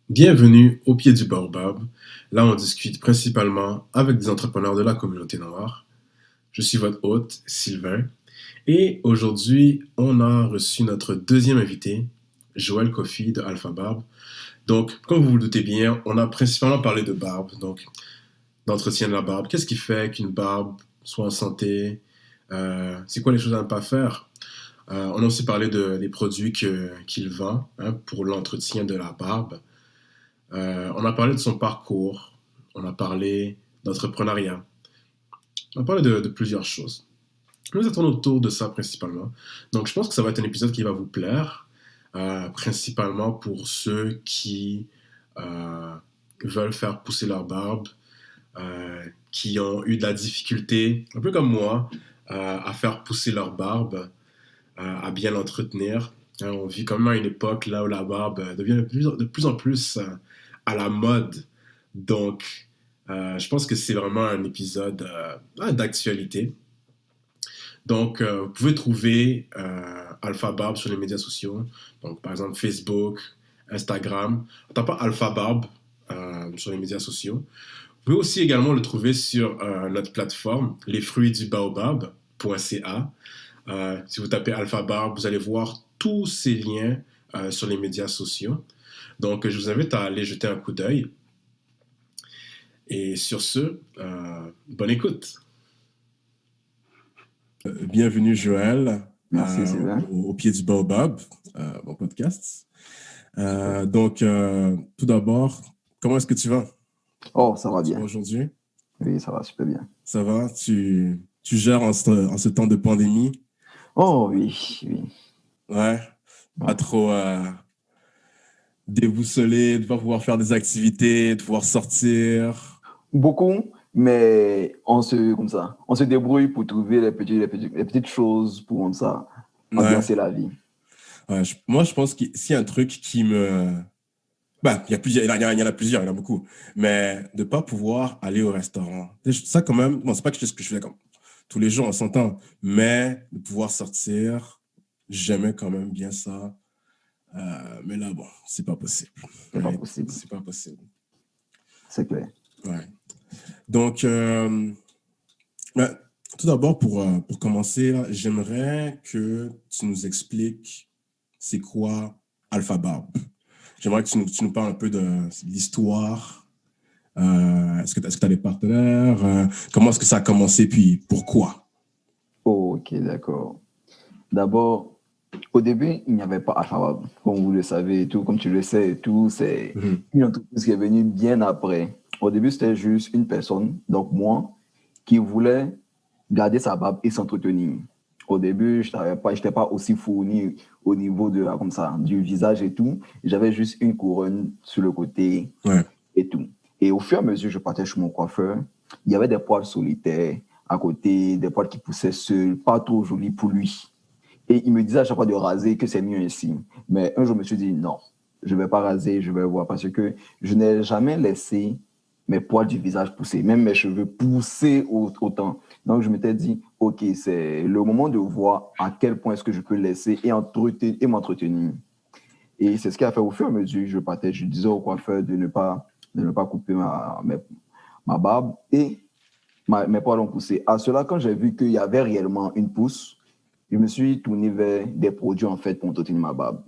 Bienvenue au pied du baobab. Là, on discute principalement avec des entrepreneurs de la communauté noire. Je suis votre hôte, Sylvain. Et aujourd'hui, on a reçu notre deuxième invité, Joël Kofi de Alpha Barbe. Donc, comme vous vous le doutez bien, on a principalement parlé de barbe, donc d'entretien de la barbe. Qu'est-ce qui fait qu'une barbe soit en santé? C'est quoi les choses à ne pas faire? On a aussi parlé des produits qu'il vend pour l'entretien de la barbe. On a parlé de son parcours, on a parlé d'entrepreneuriat, on a parlé de plusieurs choses. Nous attendons autour de ça principalement. Donc je pense que ça va être un épisode qui va vous plaire, principalement pour ceux qui euh, veulent faire pousser leur barbe, qui ont eu de la difficulté, un peu comme moi, à faire pousser leur barbe, à bien l'entretenir. On vit quand même à une époque là où la barbe devient de plus en plus à la mode. Donc, je pense que c'est vraiment un épisode d'actualité. Donc, vous pouvez trouver Alpha Barbe sur les médias sociaux. Donc, par exemple, Facebook, Instagram. On tape pas Alpha Barbe sur les médias sociaux. Vous pouvez aussi également le trouver sur notre plateforme, lesfruitsdubaobab.ca. Si vous tapez Alpha Barbe, vous allez voir tous ces liens sur les médias sociaux. Donc, je vous invite à aller jeter un coup d'œil. Et sur ce, bonne écoute. Bienvenue Joël Merci, Sylvain. au pied du baobab, mon podcast. Donc, tout d'abord, comment est-ce que tu vas? Oh, ça Comment va tu vas bien. aujourd'hui? Oui, ça va super bien. Ça va? Tu gères en ce temps de pandémie? Oh, oui, oui. Ouais, pas Bon. trop déboussolé, de pas pouvoir faire des activités, de pouvoir sortir. Beaucoup, mais on se débrouille pour trouver les petites choses pour comme ça, Ouais, ambiancer la vie. ouais, moi je pense que s'il y a un truc qui me... Bah, il y a plusieurs, il y en a plusieurs, il y en a beaucoup. Mais de pas pouvoir aller au restaurant. Ça quand même, bon, c'est pas quelque chose que je fais comme tous les jours, on s'entend, mais de pouvoir sortir, j'aimais quand même bien ça. Mais là, bon, c'est pas possible. C'est pas Ouais, possible. c'est pas possible. C'est clair. Ouais. Donc, bah, tout d'abord, pour commencer, là, j'aimerais que tu nous expliques c'est quoi Alpha Barb. J'aimerais que tu nous parles un peu de l'histoire. Est-ce que tu as des partenaires? Comment est-ce que ça a commencé? Puis pourquoi? Oh, ok, d'accord. D'abord, au début, il n'y avait pas Alphabet. Comme vous le savez et tout, comme tu le sais et tout, c'est Mhm. une entreprise qui est venue bien après. Au début, c'était juste une personne, donc moi, qui voulait garder sa barbe et s'entretenir. Au début, je n'étais pas aussi fourni au niveau de, comme ça, du visage et tout. J'avais juste une couronne sur le côté Ouais, et tout. Et au fur et à mesure, je partais chez mon coiffeur. Il y avait des poils solitaires à côté, des poils qui poussaient seuls, pas trop jolis pour lui. Et il me disait à chaque fois de raser que c'est mieux ainsi. Mais un jour, je me suis dit non, je ne vais pas raser, je vais voir parce que je n'ai jamais laissé mes poils du visage pousser, même mes cheveux pousser autant. Donc, je m'étais dit, OK, c'est le moment de voir à quel point est-ce que je peux laisser et m'entretenir. Et c'est ce qui a fait au fur et à mesure, je partais, je disais au coiffeur de ne pas couper ma barbe et mes poils ont poussé. À cela, quand j'ai vu qu'il y avait réellement une pousse, je me suis tourné vers des produits en fait pour entretenir ma barbe.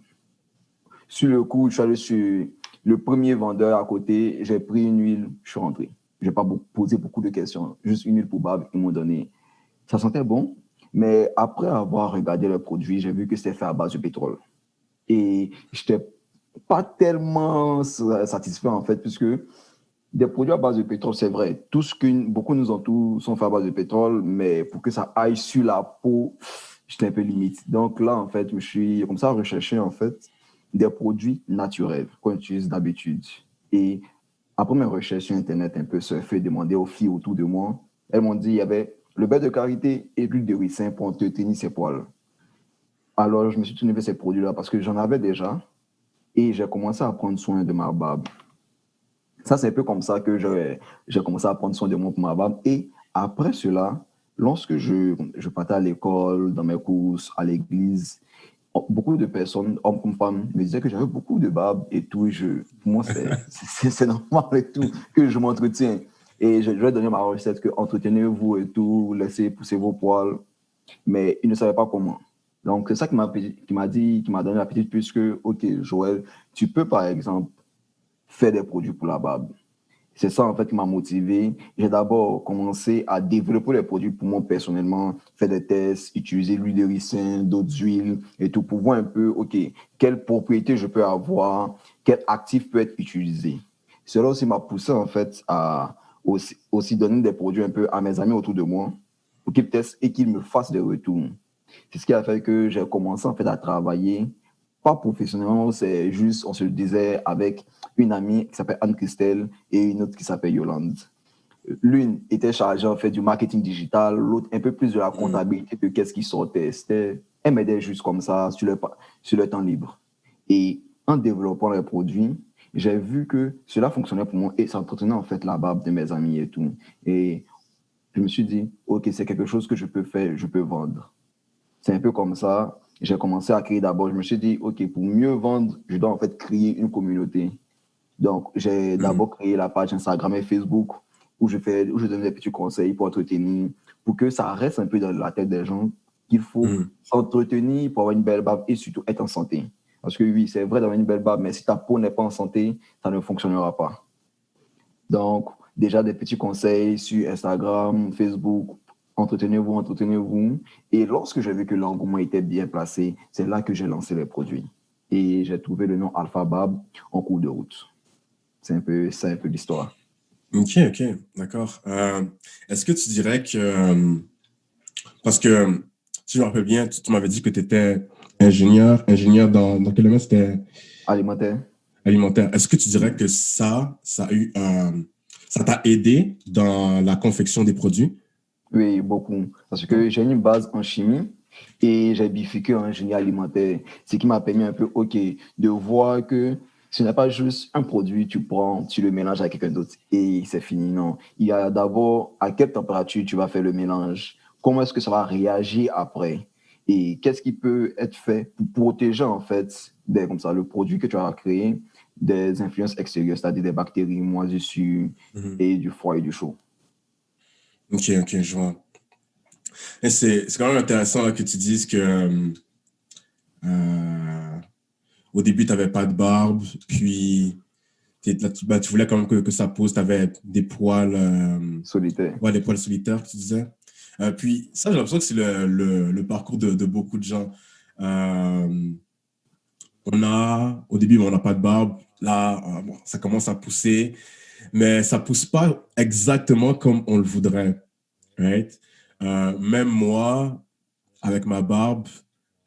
Sur le coup, je suis allé sur le premier vendeur à côté, j'ai pris une huile, je suis rentré. Je n'ai pas posé beaucoup de questions, juste une huile pour barbe, ils m'ont donné. Ça sentait bon, mais après avoir regardé le produit, j'ai vu que c'était fait à base de pétrole. Et je n'étais pas tellement satisfait en fait, puisque des produits à base de pétrole, c'est vrai. Beaucoup nous entourent sont faits à base de pétrole, mais pour que ça aille sur la peau, j'étais un peu limite. Donc là, en fait, je me suis comme ça recherché en fait des produits naturels qu'on utilise d'habitude. Et après mes recherches sur Internet, un peu surfé, demander aux filles autour de moi, elles m'ont dit qu'il y avait le beurre de karité et l'huile de ricin pour entretenir ses poils. Alors, je me suis tourné vers ces produits-là parce que j'en avais déjà et j'ai commencé à prendre soin de ma barbe. Ça, c'est un peu comme ça que j'ai commencé à prendre soin de moi pour ma barbe. Et après cela, lorsque je partais à l'école, dans mes courses, à l'église, beaucoup de personnes, hommes comme femmes, me disaient que j'avais beaucoup de barbe et tout. Pour moi, c'est normal et tout que je m'entretiens. Et je vais donner ma recette que entretenez-vous et tout, laissez pousser vos poils. Mais il ne savait pas comment. Donc, c'est ça qui m'a donné la petite puce que, OK, Joël, tu peux par exemple faire des produits pour la barbe. C'est ça, en fait, qui m'a motivé. J'ai d'abord commencé à développer les produits pour moi personnellement, faire des tests, utiliser l'huile de ricin, d'autres huiles et tout pour voir un peu, OK, quelles propriétés je peux avoir, quel actif peut être utilisé. Cela aussi m'a poussé, en fait, à aussi donner des produits un peu à mes amis autour de moi pour qu'ils testent et qu'ils me fassent des retours. C'est ce qui a fait que j'ai commencé, en fait, à travailler, pas professionnellement, c'est juste, on se le disait avec une amie qui s'appelle Anne-Christelle et une autre qui s'appelle Yolande. L'une était chargée en fait du marketing digital, l'autre un peu plus de la Mhm. comptabilité de qu'est-ce qui sortait. Elle m'aidait juste comme ça sur le temps libre. Et en développant les produits, j'ai vu que cela fonctionnait pour moi et ça entretenait en fait la barbe de mes amis et tout. Et je me suis dit, OK, c'est quelque chose que je peux faire, je peux vendre. C'est un peu comme ça. J'ai commencé à créer d'abord. Je me suis dit, OK, pour mieux vendre, je dois en fait créer une communauté. Donc, j'ai Mhm. d'abord créé la page Instagram et Facebook où je donne des petits conseils pour entretenir, pour que ça reste un peu dans la tête des gens qu'il faut Mhm. s'entretenir pour avoir une belle barbe et surtout être en santé. Parce que oui, c'est vrai d'avoir une belle barbe, mais si ta peau n'est pas en santé, ça ne fonctionnera pas. Donc, déjà des petits conseils sur Instagram, Facebook, entretenez-vous, entretenez-vous. Et lorsque j'ai vu que l'engouement était bien placé, c'est là que j'ai lancé les produits. Et j'ai trouvé le nom Alpha Barb en cours de route. C'est un peu l'histoire. Ok, ok, d'accord. Est-ce que tu dirais que, parce que si je me rappelle bien, tu m'avais dit que tu étais ingénieur dans quel domaine? C'était Alimentaire? alimentaire. Est-ce que tu dirais que ça a eu ça t'a aidé dans la confection des produits? Oui, beaucoup. Parce Ouais. que j'ai une base en chimie et j'ai bifurqué en génie alimentaire, ce qui m'a permis un peu, OK, de voir que ce n'est pas juste un produit, tu prends, tu le mélanges avec quelqu'un d'autre et c'est fini. Non. Il y a d'abord à quelle température tu vas faire le mélange, comment est-ce que ça va réagir après et qu'est-ce qui peut être fait pour protéger en fait comme ça, le produit que tu as créé des influences extérieures, c'est-à-dire des bactéries, moisissures Mhm. et du froid et du chaud. Ok, ok, je vois. Et c'est quand même intéressant là, que tu dises que euh, au début, tu n'avais pas de barbe, puis là, tu voulais quand même que ça pousse, tu avais des poils, Solitaire. ouais, des poils solitaires, tu disais. Puis ça, j'ai l'impression que c'est le parcours de beaucoup de gens. Euh, au début, bon, on n'a pas de barbe. Là, bon, ça commence à pousser, mais ça pousse pas exactement comme on le voudrait, right? Même moi, avec ma barbe,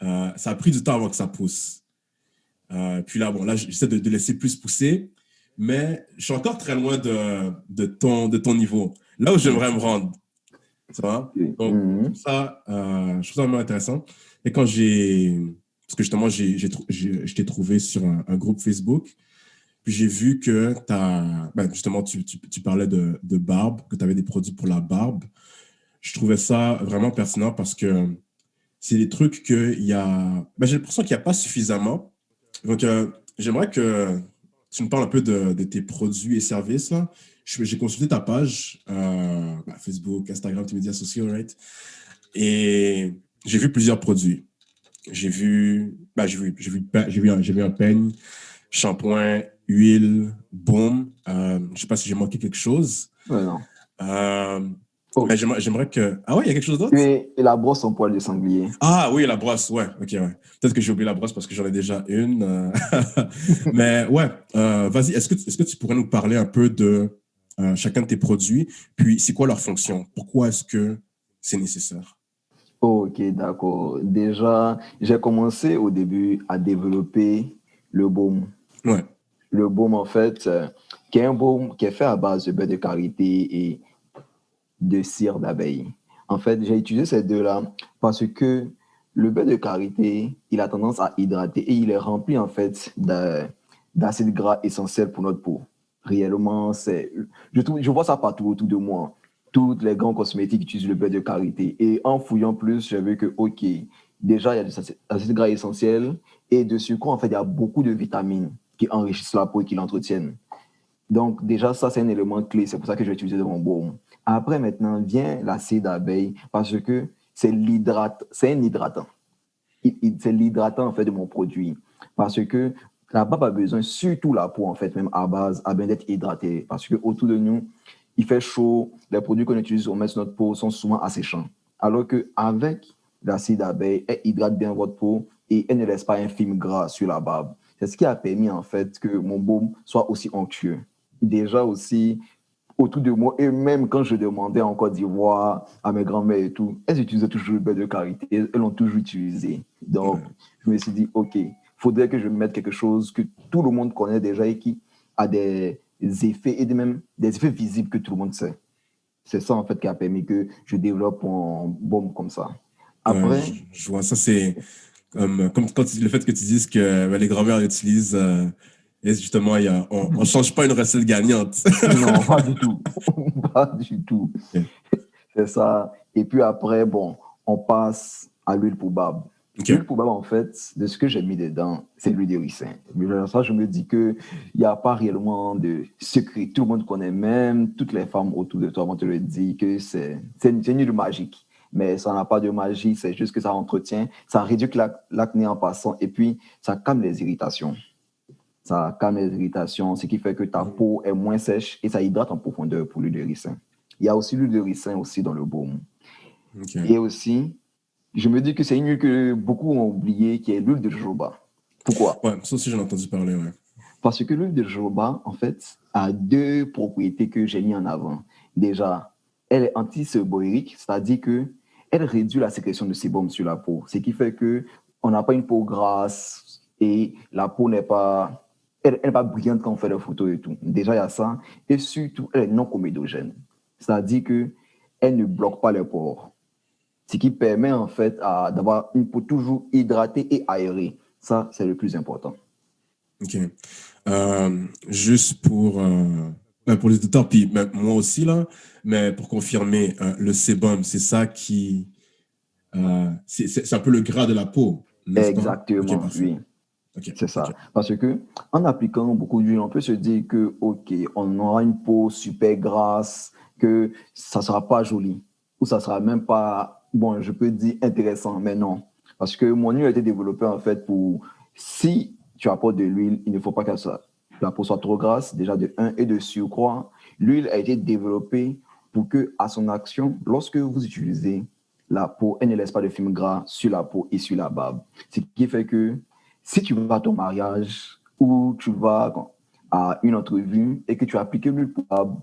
ça a pris du temps avant que ça pousse. Puis là, bon, là, j'essaie de laisser plus pousser, mais je suis encore très loin de ton niveau. Là où j'aimerais me rendre, ça va? Donc, Mhm. je trouve ça vraiment intéressant. Et parce que justement, je t'ai trouvé sur un groupe Facebook, puis j'ai vu que justement, tu parlais de barbe, que tu avais des produits pour la barbe. Je trouvais ça vraiment pertinent parce que c'est des trucs j'ai l'impression qu'il n'y a pas suffisamment. Donc, j'aimerais que tu me parles un peu de tes produits et services, là. J'ai consulté ta page, Facebook, Instagram, tes médias sociaux, right? Et j'ai vu plusieurs produits. J'ai vu un peigne, shampoing, huile, baume. Je sais pas si j'ai manqué quelque chose. Ouais, non. Euh, mais Oh. j'aimerais que... Ah ouais, il y a quelque chose d'autre? Et la brosse en poil de sanglier. Ah oui, la brosse, ouais, ok, ouais. Peut-être que j'ai oublié la brosse parce que j'en ai déjà une. Mais ouais, vas-y, est-ce que tu pourrais nous parler un peu de chacun de tes produits, puis c'est quoi leur fonction? Pourquoi est-ce que c'est nécessaire? Ok, d'accord. Déjà, j'ai commencé au début à développer le baume. Ouais. Le baume, en fait, qui est un baume qui est fait à base de beurre de karité et de cire d'abeille. En fait, j'ai utilisé ces deux-là parce que le beurre de karité, il a tendance à hydrater et il est rempli, en fait, d'acides gras essentiels pour notre peau. Réellement, je vois ça partout autour de moi. Toutes les grands cosmétiques utilisent le beurre de karité. Et en fouillant plus, j'ai vu que, OK, Déjà, il y a des acides gras essentiels et de surcroît, en fait, il y a beaucoup de vitamines qui enrichissent la peau et qui l'entretiennent. Donc, déjà, ça, c'est un élément clé. C'est pour ça que je vais utiliser de mon baume. Après, maintenant, vient l'acide d'abeille parce que c'est un hydratant. C'est l'hydratant, en fait, de mon produit. Parce que la barbe a besoin, surtout la peau, en fait, même à base, a besoin d'être hydratée. Parce que autour de nous, il fait chaud. Les produits qu'on utilise, on met sur notre peau, sont souvent asséchants. Alors qu'avec l'acide d'abeille, elle hydrate bien votre peau et elle ne laisse pas un film gras sur la barbe. C'est ce qui a permis, en fait, que mon baume soit aussi onctueux. Déjà aussi, autour de moi, et même quand je demandais en Côte d'Ivoire à mes grands-mères et tout, elles utilisaient toujours le beurre de karité, elles l'ont toujours utilisé. Donc, Ouais. je me suis dit, OK, il faudrait que je mette quelque chose que tout le monde connaît déjà et qui a des effets, et même des effets visibles que tout le monde sait. C'est ça, en fait, qui a permis que je développe un baume comme ça. Ouais, Après, je vois ça, c'est comme quand le fait que tu dises que les grands-mères utilisent, et justement, on change pas une recette gagnante. non, pas du tout. Pas du tout. Ok. C'est ça. Et puis après, bon, on passe à l'huile pour barbe. Ok. L'huile pour barbe, en fait, de ce que j'ai mis dedans, c'est l'huile de ricin. Mais ça, je me dis qu'il n'y a pas réellement de secret. Tout le monde connaît, même toutes les femmes autour de toi vont te le dire que c'est une huile magique. Mais ça n'a pas de magie, c'est juste que ça entretient, ça réduit l'acné en passant et puis ça calme les irritations. Ça calme les irritations, ce qui fait que ta Mhm. peau est moins sèche et ça hydrate en profondeur pour l'huile de ricin. Il y a aussi l'huile de ricin aussi dans le baume. Ok. Et aussi, je me dis que c'est une huile que beaucoup ont oublié, qui est l'huile de jojoba. Pourquoi? Ouais, ça aussi, j'en ai entendu parler, ouais. Parce que l'huile de jojoba, en fait, a deux propriétés que j'ai mis en avant. Déjà, elle est anti-séborique, c'est-à-dire que elle réduit la sécrétion de sébum sur la peau, ce qui fait que on n'a pas une peau grasse et la peau n'est pas, elle n'est pas brillante quand on fait des photos et tout. Déjà, il y a ça. Et surtout, elle est non comédogène, c'est-à-dire que elle ne bloque pas les pores, ce qui permet en fait d'avoir une peau toujours hydratée et aérée. Ça, c'est le plus important. Ok. Juste pour les auditeurs, puis même moi aussi, là, mais pour confirmer, le sébum, c'est ça qui. C'est un peu le gras de la peau, n'est-ce pas? Ok, Exactement, parfait. oui. Ok, C'est ok. ça. Parce que en appliquant beaucoup d'huile, on peut se dire que, OK, on aura une peau super grasse, que ça ne sera pas joli, ou ça ne sera même pas, bon, je peux dire intéressant, mais non. Parce que mon huile a été développée en fait pour, si tu apportes de l'huile, il ne faut pas que la peau soit trop grasse, déjà de un, et de surcroît, l'huile a été développée pour que, à son action, lorsque vous utilisez la peau, elle ne laisse pas de film gras sur la peau et sur la barbe. Ce qui fait que si tu vas à ton mariage ou tu vas à une entrevue et que tu as appliqué l'huile pour barbe,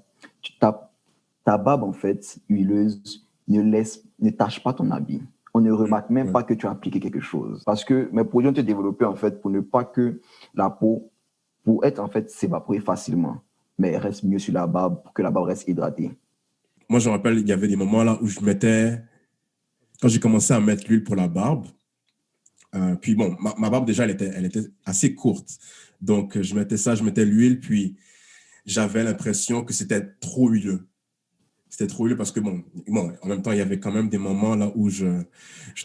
ta barbe, en fait, huileuse, ne tâche pas ton habit. On ne Mm, remarque même ouais. pas que tu as appliqué quelque chose. Parce que mes produits ont été développés, en fait, pour ne pas que la peau, pour être, en fait, s'évaporer facilement, mais elle reste mieux sur la barbe pour que la barbe reste hydratée. Moi, je me rappelle, il y avait des moments là où je mettais, quand j'ai commencé à mettre l'huile pour la barbe, puis bon, ma barbe déjà, elle était assez courte. Donc, je mettais ça, je mettais l'huile, puis j'avais l'impression que c'était trop huileux. C'était trop huileux parce que bon, en même temps, il y avait quand même des moments là où je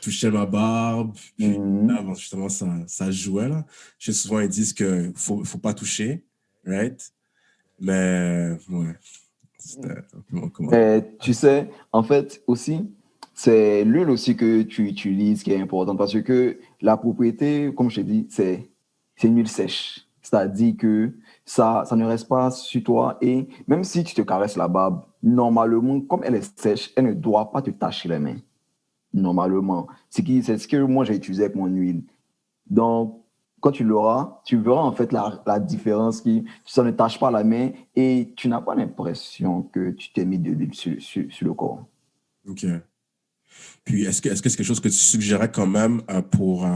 touchais ma barbe, puis là, Mhm. bon, justement, ça jouait là. Chez souvent, ils disent que faut pas toucher, right? Mais, ouais, c'était un peu mon commentaire. Mais tu sais, en fait, aussi, c'est l'huile aussi que tu utilises qui est importante parce que la propriété, comme je t'ai dit, c'est une huile sèche. C'est-à-dire que ça ne reste pas sur toi et même si tu te caresses la barbe, normalement, comme elle est sèche, elle ne doit pas te tacher les mains. Normalement. C'est ce que moi j'ai utilisé avec mon huile. Donc, quand tu l'auras, tu verras en fait la différence qui, ça ne tâche pas la main et tu n'as pas l'impression que tu t'es mis de l'huile sur le corps. OK. Puis, est-ce que c'est quelque chose que tu suggérais quand même pour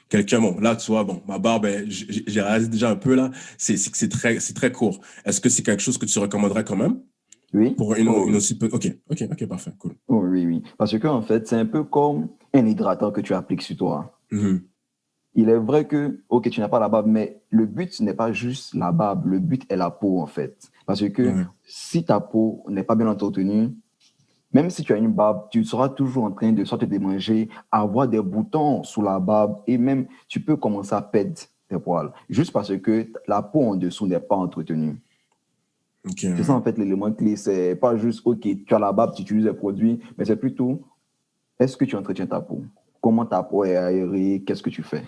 quelqu'un? Bon, là, tu vois, bon, ma barbe, j'ai réalisé déjà un peu là, c'est très court. Est-ce que c'est quelque chose que tu recommanderais quand même Oui? pour Oh, une oui. aussi peu? OK, OK, OK, parfait, cool. Oh, oui, oui. Parce que en fait, c'est un peu comme un hydratant que tu appliques sur toi. Mhm. Il est vrai que, ok, tu n'as pas la barbe, mais le but n'est pas juste la barbe, le but est la peau en fait. Parce que Ouais. si ta peau n'est pas bien entretenue, Même si tu as une barbe, tu seras toujours en train de soit te démanger, avoir des boutons sous la barbe et même tu peux commencer à perdre tes poils juste parce que la peau en dessous n'est pas entretenue. Ok, C'est ça ouais. en fait l'élément clé. C'est pas juste, OK, tu as la barbe, tu utilises les produits, mais c'est plutôt, est-ce que tu entretiens ta peau? Comment ta peau est aérée? Qu'est-ce que tu fais?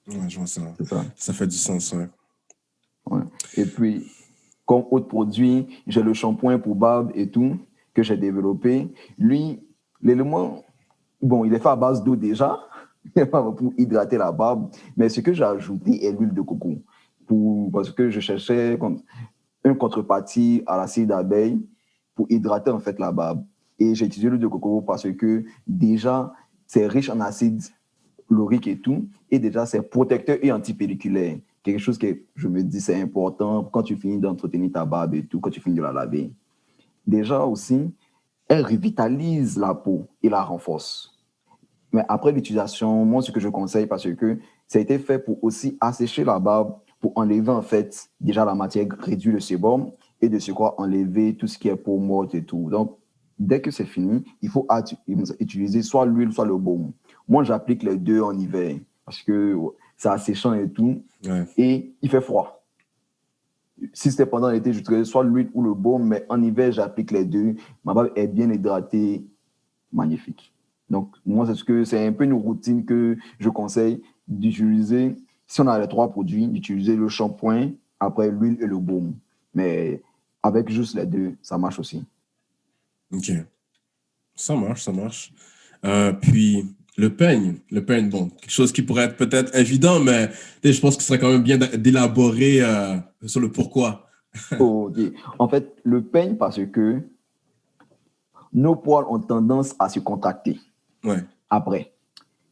Ouais, je vois ça. C'est ça. Ça fait du sens, ouais. Ouais. Et puis, comme autre produit, j'ai le shampoing pour barbe et tout que j'ai développé. Lui, l'élément, bon, il est fait à base d'eau déjà pour hydrater la barbe, mais ce que j'ai ajouté est l'huile de coco parce que je cherchais une contrepartie à l'acide d'abeille pour hydrater en fait la barbe. Et j'ai utilisé l'huile de coco parce que déjà, c'est riche en acide laurique et tout, et déjà, c'est protecteur et antipelliculaire. Quelque chose que je me dis, c'est important quand tu finis d'entretenir ta barbe et tout, quand tu finis de la laver. Déjà aussi, elle revitalise la peau et la renforce. Mais après l'utilisation, moi, ce que je conseille, parce que ça a été fait pour aussi assécher la barbe, pour enlever en fait déjà la matière, réduire le sébum et de ce quoi enlever tout ce qui est peau morte et tout. Donc, dès que c'est fini, il faut utiliser soit l'huile, soit le baume. Moi, j'applique les deux en hiver parce que c'est asséchant et tout Ouais. et il fait froid. Si c'était pendant l'été, j'utiliserais soit l'huile ou le baume, mais en hiver, j'applique les deux. Ma barbe est bien hydratée, magnifique. Donc, moi, c'est un peu une routine que je conseille d'utiliser. Si on a les trois produits, d'utiliser le shampoing, après l'huile et le baume. Mais avec juste les deux, ça marche aussi. Ok. Ça marche, ça marche. Puis, le peigne, bon, quelque chose qui pourrait être peut-être évident, mais tu sais, je pense que ce serait quand même bien d'élaborer sur le pourquoi. OK. En fait, le peigne, parce que nos poils ont tendance à se contracter Ouais. après.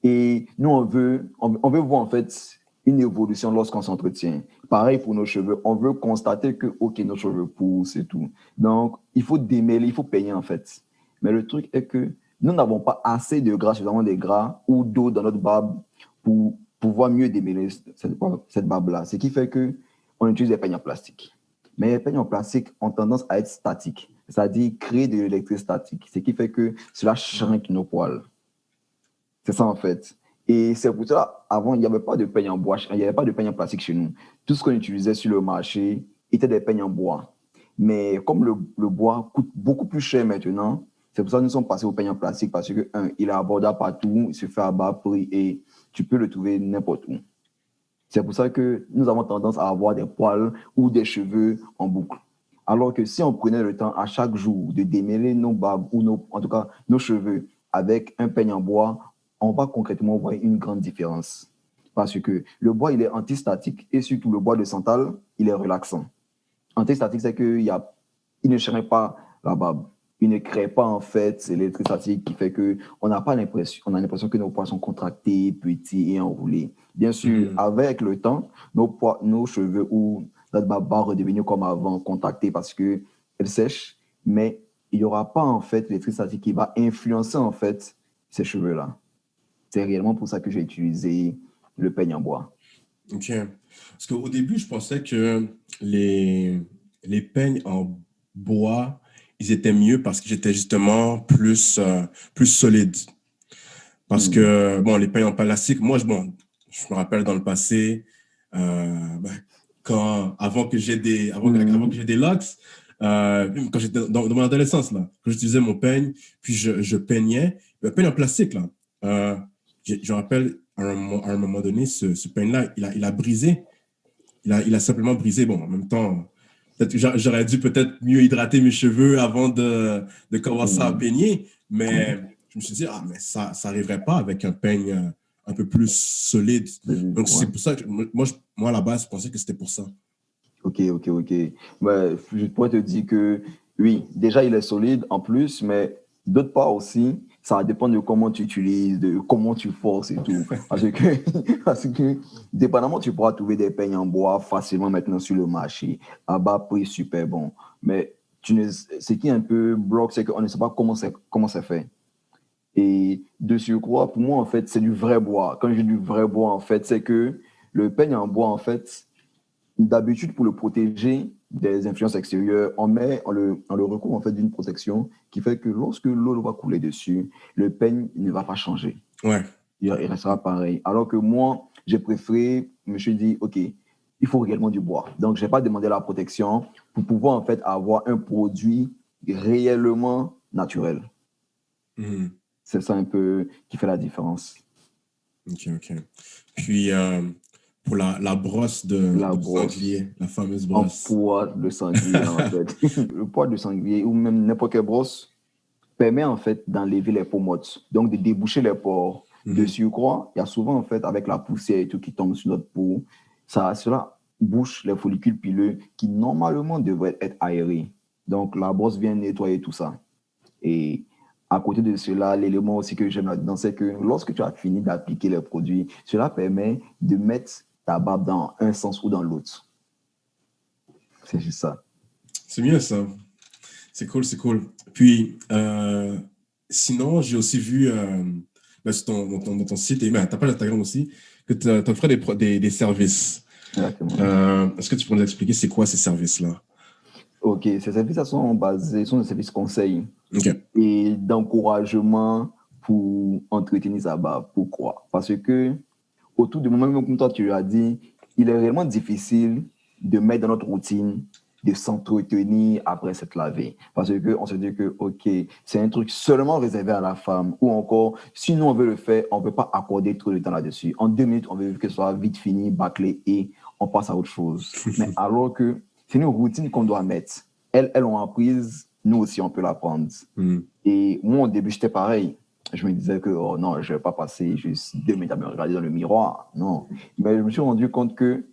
Et nous, on veut voir en fait une évolution lorsqu'on s'entretient. Pareil pour nos cheveux. On veut constater que, OK, nos cheveux poussent et tout. Donc, il faut démêler, il faut peigner en fait. Mais le truc est que nous n'avons pas assez de gras, suffisamment de gras ou d'eau dans notre barbe pour pouvoir mieux démêler cette barbe-là. Ce qui fait que on utilise des peignes en plastique. Mais les peignes en plastique ont tendance à être statiques, c'est-à-dire créer de l'électricité statique. Ce qui fait que cela shrinque nos poils. C'est ça, en fait. Et c'est pour ça, avant, il n'y avait pas de peigne en bois, il n'y avait pas de peigne en plastique chez nous. Tout ce qu'on utilisait sur le marché était des peignes en bois. Mais comme le bois coûte beaucoup plus cher maintenant, c'est pour ça que nous sommes passés au peigne en plastique parce que, un, il est abordable partout, il se fait à bas prix et tu peux le trouver n'importe où. C'est pour ça que nous avons tendance à avoir des poils ou des cheveux en boucle. Alors que si on prenait le temps à chaque jour de démêler nos barbes ou en tout cas nos cheveux avec un peigne en bois, on va concrètement voir une grande différence. Parce que le bois, il est antistatique et surtout le bois de santal, il est relaxant. Antistatique, c'est qu'il ne chérit pas la barbe. Il ne crée pas en fait l'électrostatique qui fait que on a l'impression que nos poils sont contractés, petits et enroulés. Bien sûr, Mhm. avec le temps, nos cheveux ou notre barbe va redevenir comme avant, contactée parce que elle sèche, mais il n'y aura pas en fait l'électrostatique qui va influencer en fait ces cheveux-là. C'est réellement pour ça que j'ai utilisé le peigne en bois. Ok. Parce qu'au début, je pensais que les, les peignes en bois, ils étaient mieux parce qu'ils étaient justement plus solides. Parce Hmm. que, bon, les peignes en plastique, moi, je me rappelle dans le passé, ben, avant que Hmm. j'ai des locks, quand j'étais dans mon adolescence, là, quand j'utilisais mon peigne, puis je peignais, le peigne en plastique, là, je me rappelle, à un moment donné, ce peigne-là, il a brisé. Il a simplement brisé. Bon, en même temps, peut-être que j'aurais dû peut-être mieux hydrater mes cheveux avant de commencer à Hmm. peigner, Oui. mais je me suis dit, ah, mais ça arriverait pas avec un peigne un peu plus solide. Donc, Ouais. c'est pour ça que moi, à la base, je pensais que c'était pour ça. Ok, ok, ok. Ouais, je pourrais te dire que oui, déjà il est solide en plus, mais d'autre part aussi, ça dépend de comment tu utilises, de comment tu forces et tout. Parce que dépendamment, tu pourras trouver des peignes en bois facilement maintenant sur le marché, à bas prix super bon. Mais ce qui est un peu bloque, c'est qu'on ne sait pas comment c'est fait. Et de surcroît, pour moi, en fait, c'est du vrai bois. Quand je dis du vrai bois, en fait, c'est que le peigne en bois, en fait, d'habitude, pour le protéger, des influences extérieures, on le recouvre en fait d'une protection qui fait que lorsque l'eau va couler dessus, le peigne ne va pas changer. Ouais. Il restera pareil. Alors que moi, j'ai préféré, je me suis dit, OK, il faut réellement du bois. Donc, je n'ai pas demandé la protection pour pouvoir en fait avoir un produit réellement naturel. Mhm. C'est ça un peu qui fait la différence. Ok, ok. Puis, pour la brosse La de brosse sanglier, la fameuse en brosse. poids de sanglier, en fait. Le poids de sanglier ou même n'importe quelle brosse permet en fait d'enlever les pomotes, donc de déboucher les pores. De Mhm. surcroît, il y a souvent en fait avec la poussière et tout qui tombe sur notre peau, cela bouche les follicules pileux qui normalement devraient être aérés. Donc la brosse vient nettoyer tout ça. Et à côté de cela, l'élément aussi que j'aime là-dedans, c'est que lorsque tu as fini d'appliquer les produits, cela permet de mettre ta barbe dans un sens ou dans l'autre. C'est juste ça. C'est bien ça. C'est cool, c'est cool. Puis, sinon, j'ai aussi vu ben, sur dans ton site, et ben, ta page Instagram aussi, que tu offrais des services. Exactement. Est-ce que tu pourrais nous expliquer c'est quoi ces services-là? OK, ces services sont basés, sont des services conseils OK. et d'encouragement pour entretenir sa barbe. Pourquoi? Parce que autour du moment, même comme toi tu l'as dit, il est réellement difficile de mettre dans notre routine de s'entretenir après s'être lavé. Parce qu'on se dit que, OK, c'est un truc seulement réservé à la femme. Ou encore, si nous, on veut le faire, on ne peut pas accorder trop de temps là-dessus. En 2 minutes, on veut que ce soit vite fini, bâclé et on passe à autre chose. Mais alors que c'est une routine qu'on doit mettre. Elles l'ont apprise, nous aussi, on peut l'apprendre. Mhm. Et moi, au début, j'étais pareil. Je me disais que, oh non, je ne vais pas passer juste 2 minutes à me regarder dans le miroir. Non. Mais je me suis rendu compte que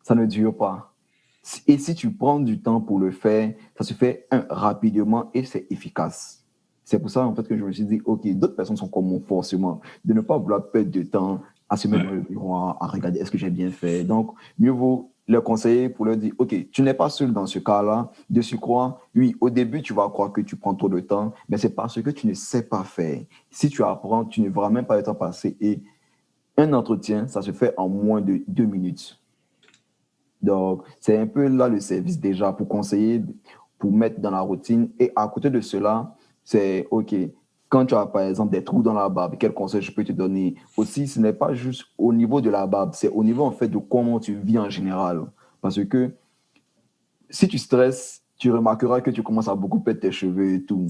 ça ne dure pas. Et si tu prends du temps pour le faire, ça se fait rapidement et c'est efficace. C'est pour ça, en fait, que je me suis dit, OK, d'autres personnes sont comme moi, forcément, de ne pas vouloir perdre de temps à se mettre dans Ouais. le miroir, à regarder est-ce que j'ai bien fait. Donc, mieux vaut leur conseiller pour leur dire, OK, tu n'es pas seul dans ce cas-là. De surcroît, oui, au début, tu vas croire que tu prends trop de temps, mais c'est parce que tu ne sais pas faire. Si tu apprends, tu ne verras même pas le temps passer. Et un entretien, ça se fait en moins de 2 minutes. Donc, c'est un peu là le service déjà pour conseiller, pour mettre dans la routine. Et à côté de cela, c'est OK. Quand tu as par exemple des trous dans la barbe, quel conseil je peux te donner? Aussi, ce n'est pas juste au niveau de la barbe, c'est au niveau en fait de comment tu vis en général. Parce que si tu stresses, tu remarqueras que tu commences à beaucoup perdre tes cheveux et tout.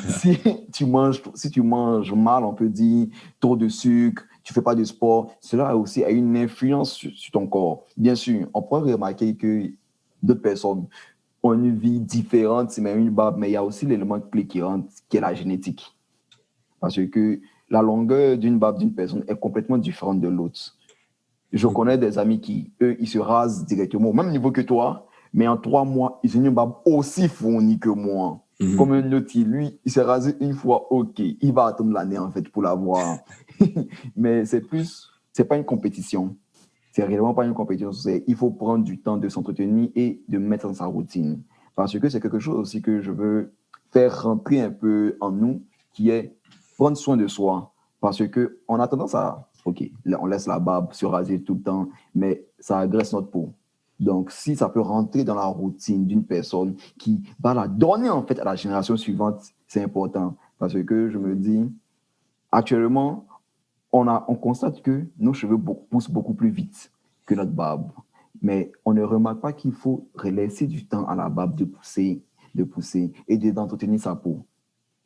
Si si tu manges mal, on peut dire, trop de sucre, tu fais pas de sport, cela aussi a une influence sur ton corps. Bien sûr, on pourrait remarquer que d'autres personnes ont une vie différente, c'est même une barbe, mais il y a aussi l'élément clé qui rentre, qui est la génétique. Parce que la longueur d'une barbe d'une personne est complètement différente de l'autre. Je connais des amis qui, eux, ils se rasent directement au même niveau que toi, mais en 3 mois, ils ont une barbe aussi fournie que moi. Comme Mhm. un autre, lui, il s'est rasé une fois, ok, il va attendre l'année en fait pour l'avoir. Mais c'est pas une compétition. C'est réellement pas une compétition. Il faut prendre du temps de s'entretenir et de mettre dans sa routine. Parce que c'est quelque chose aussi que je veux faire rentrer un peu en nous, qui est prendre soin de soi. Parce qu'on a tendance à, OK, là, on laisse la barbe se raser tout le temps, mais ça agresse notre peau. Donc, si ça peut rentrer dans la routine d'une personne qui va la donner en fait à la génération suivante, c'est important. Parce que je me dis, actuellement, on constate que nos cheveux poussent beaucoup plus vite que notre barbe. Mais on ne remarque pas qu'il faut laisser du temps à la barbe de pousser et d'entretenir sa peau.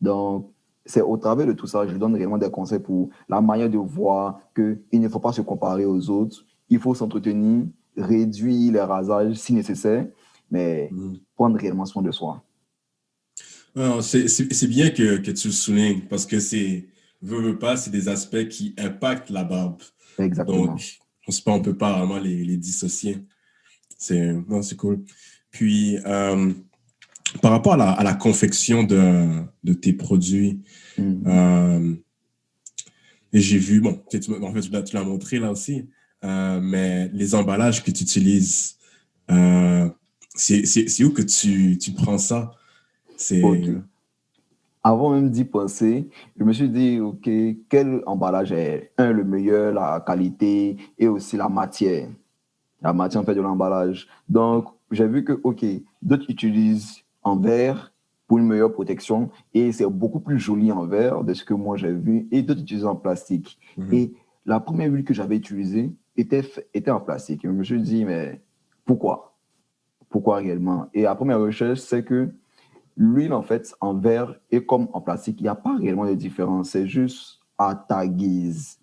Donc, c'est au travers de tout ça, je donne réellement des conseils pour la manière de voir qu'il ne faut pas se comparer aux autres. Il faut s'entretenir, réduire les rasages si nécessaire, mais Mhm. prendre réellement soin de soi. Non, c'est bien que tu le soulignes parce que veux pas, c'est des aspects qui impactent la barbe. Exactement. Donc, on peut pas vraiment les dissocier. Non, c'est cool. Puis, par rapport à la confection de tes produits, Mhm. euh, j'ai vu, bon, en fait, tu l'as montré là aussi, mais les emballages que tu utilises, euh, c'est où que tu prends ça? C'est. OK. Avant même d'y penser, je me suis dit, OK, quel emballage est, le meilleur, la qualité et aussi la matière en fait de l'emballage. Donc, j'ai vu que, OK, d'autres utilisent en verre pour une meilleure protection et c'est beaucoup plus joli en verre de ce que moi j'ai vu et d'autres utilisent en plastique. Mhm. Et la première huile que j'avais utilisée était en plastique. Et je me suis dit, mais pourquoi? Pourquoi réellement? Et la première recherche, c'est que l'huile, en fait, en verre et comme en plastique, il n'y a pas réellement de différence. C'est juste à ta guise.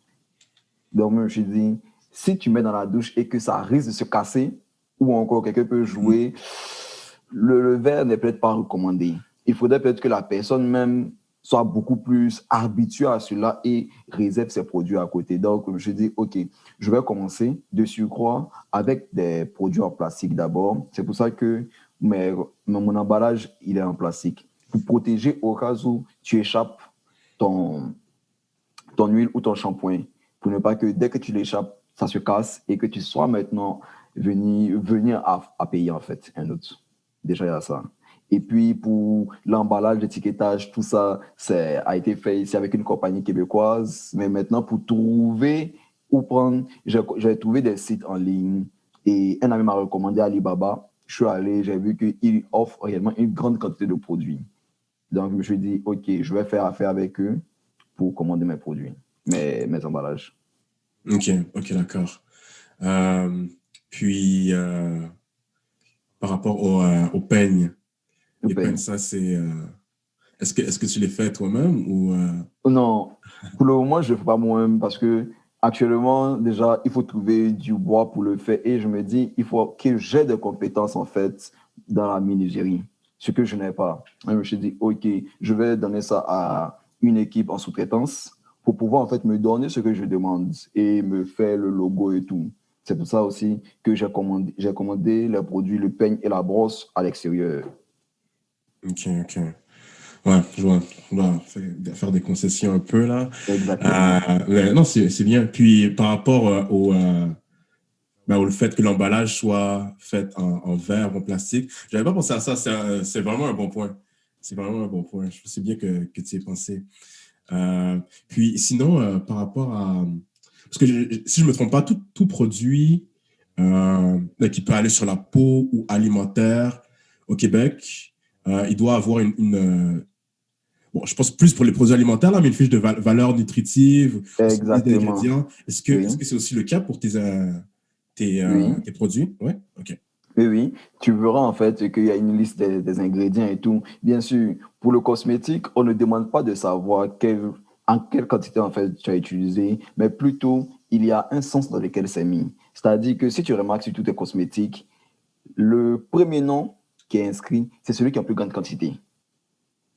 Donc, moi, je me suis dit, si tu mets dans la douche et que ça risque de se casser, ou encore quelqu'un peut Mhm. jouer, le verre n'est peut-être pas recommandé. Il faudrait peut-être que la personne même soit beaucoup plus habituée à cela et réserve ses produits à côté. Donc, je me suis dit, OK, je vais commencer de surcroît avec des produits en plastique d'abord. C'est pour ça que mon emballage, il est en plastique. Pour protéger au cas où tu échappes ton, ton huile ou ton shampoing pour ne pas que dès que tu l'échappes, ça se casse et que tu sois maintenant venir à payer en fait un autre. Déjà, il y a ça. Et puis pour l'emballage, l'étiquetage, tout ça, a été fait ici avec une compagnie québécoise. Mais maintenant, pour trouver ou prendre, j'ai trouvé des sites en ligne et un ami m'a recommandé Alibaba. Je suis allé, j'ai vu qu'il offre réellement une grande quantité de produits. Donc, je me suis dit, OK, je vais faire affaire avec eux pour commander mes produits, mes emballages. Ok, ok, d'accord. Euh, puis, par rapport au peigne, Le les peignes, peigne. ça, c'est... est-ce que tu les fais toi-même ou... Non, pour le moment, je ne le fais pas moi-même parce que actuellement, déjà, il faut trouver du bois pour le faire. Et je me dis, il faut que j'ai des compétences, en fait, dans la menuiserie, ce que je n'ai pas. Et je me suis dit, OK, je vais donner ça à une équipe en sous-traitance pour pouvoir, en fait, me donner ce que je demande et me faire le logo et tout. C'est pour ça aussi que j'ai commandé les produits, le peigne et la brosse à l'extérieur. Ok, ok. Ouais, je vois. On doit faire des concessions un peu là. Exactement. Mais non, c'est bien. Puis par rapport au fait que l'emballage soit fait en verre, en plastique, j'avais pas pensé à ça. C'est vraiment un bon point. C'est vraiment un bon point. Je sais bien que tu y aies pensé. Puis sinon, par rapport à... Parce que si je me trompe pas, tout produit qui peut aller sur la peau ou alimentaire au Québec, il doit avoir bon, je pense plus pour les produits alimentaires, là, mais une fiche de valeur nutritive, aussi une liste Exactement. d'ingrédients. Oui, Est-ce que c'est aussi le cas pour oui. tes produits? Ouais, ok. Oui, oui, tu verras en fait qu'il y a une liste des ingrédients et tout. Bien sûr, pour le cosmétique, on ne demande pas de savoir en quelle quantité en fait tu as utilisé, mais plutôt il y a un sens dans lequel c'est mis. C'est-à-dire que si tu remarques sur tous tes cosmétiques, le premier nom qui est inscrit, c'est celui qui a en plus grande quantité.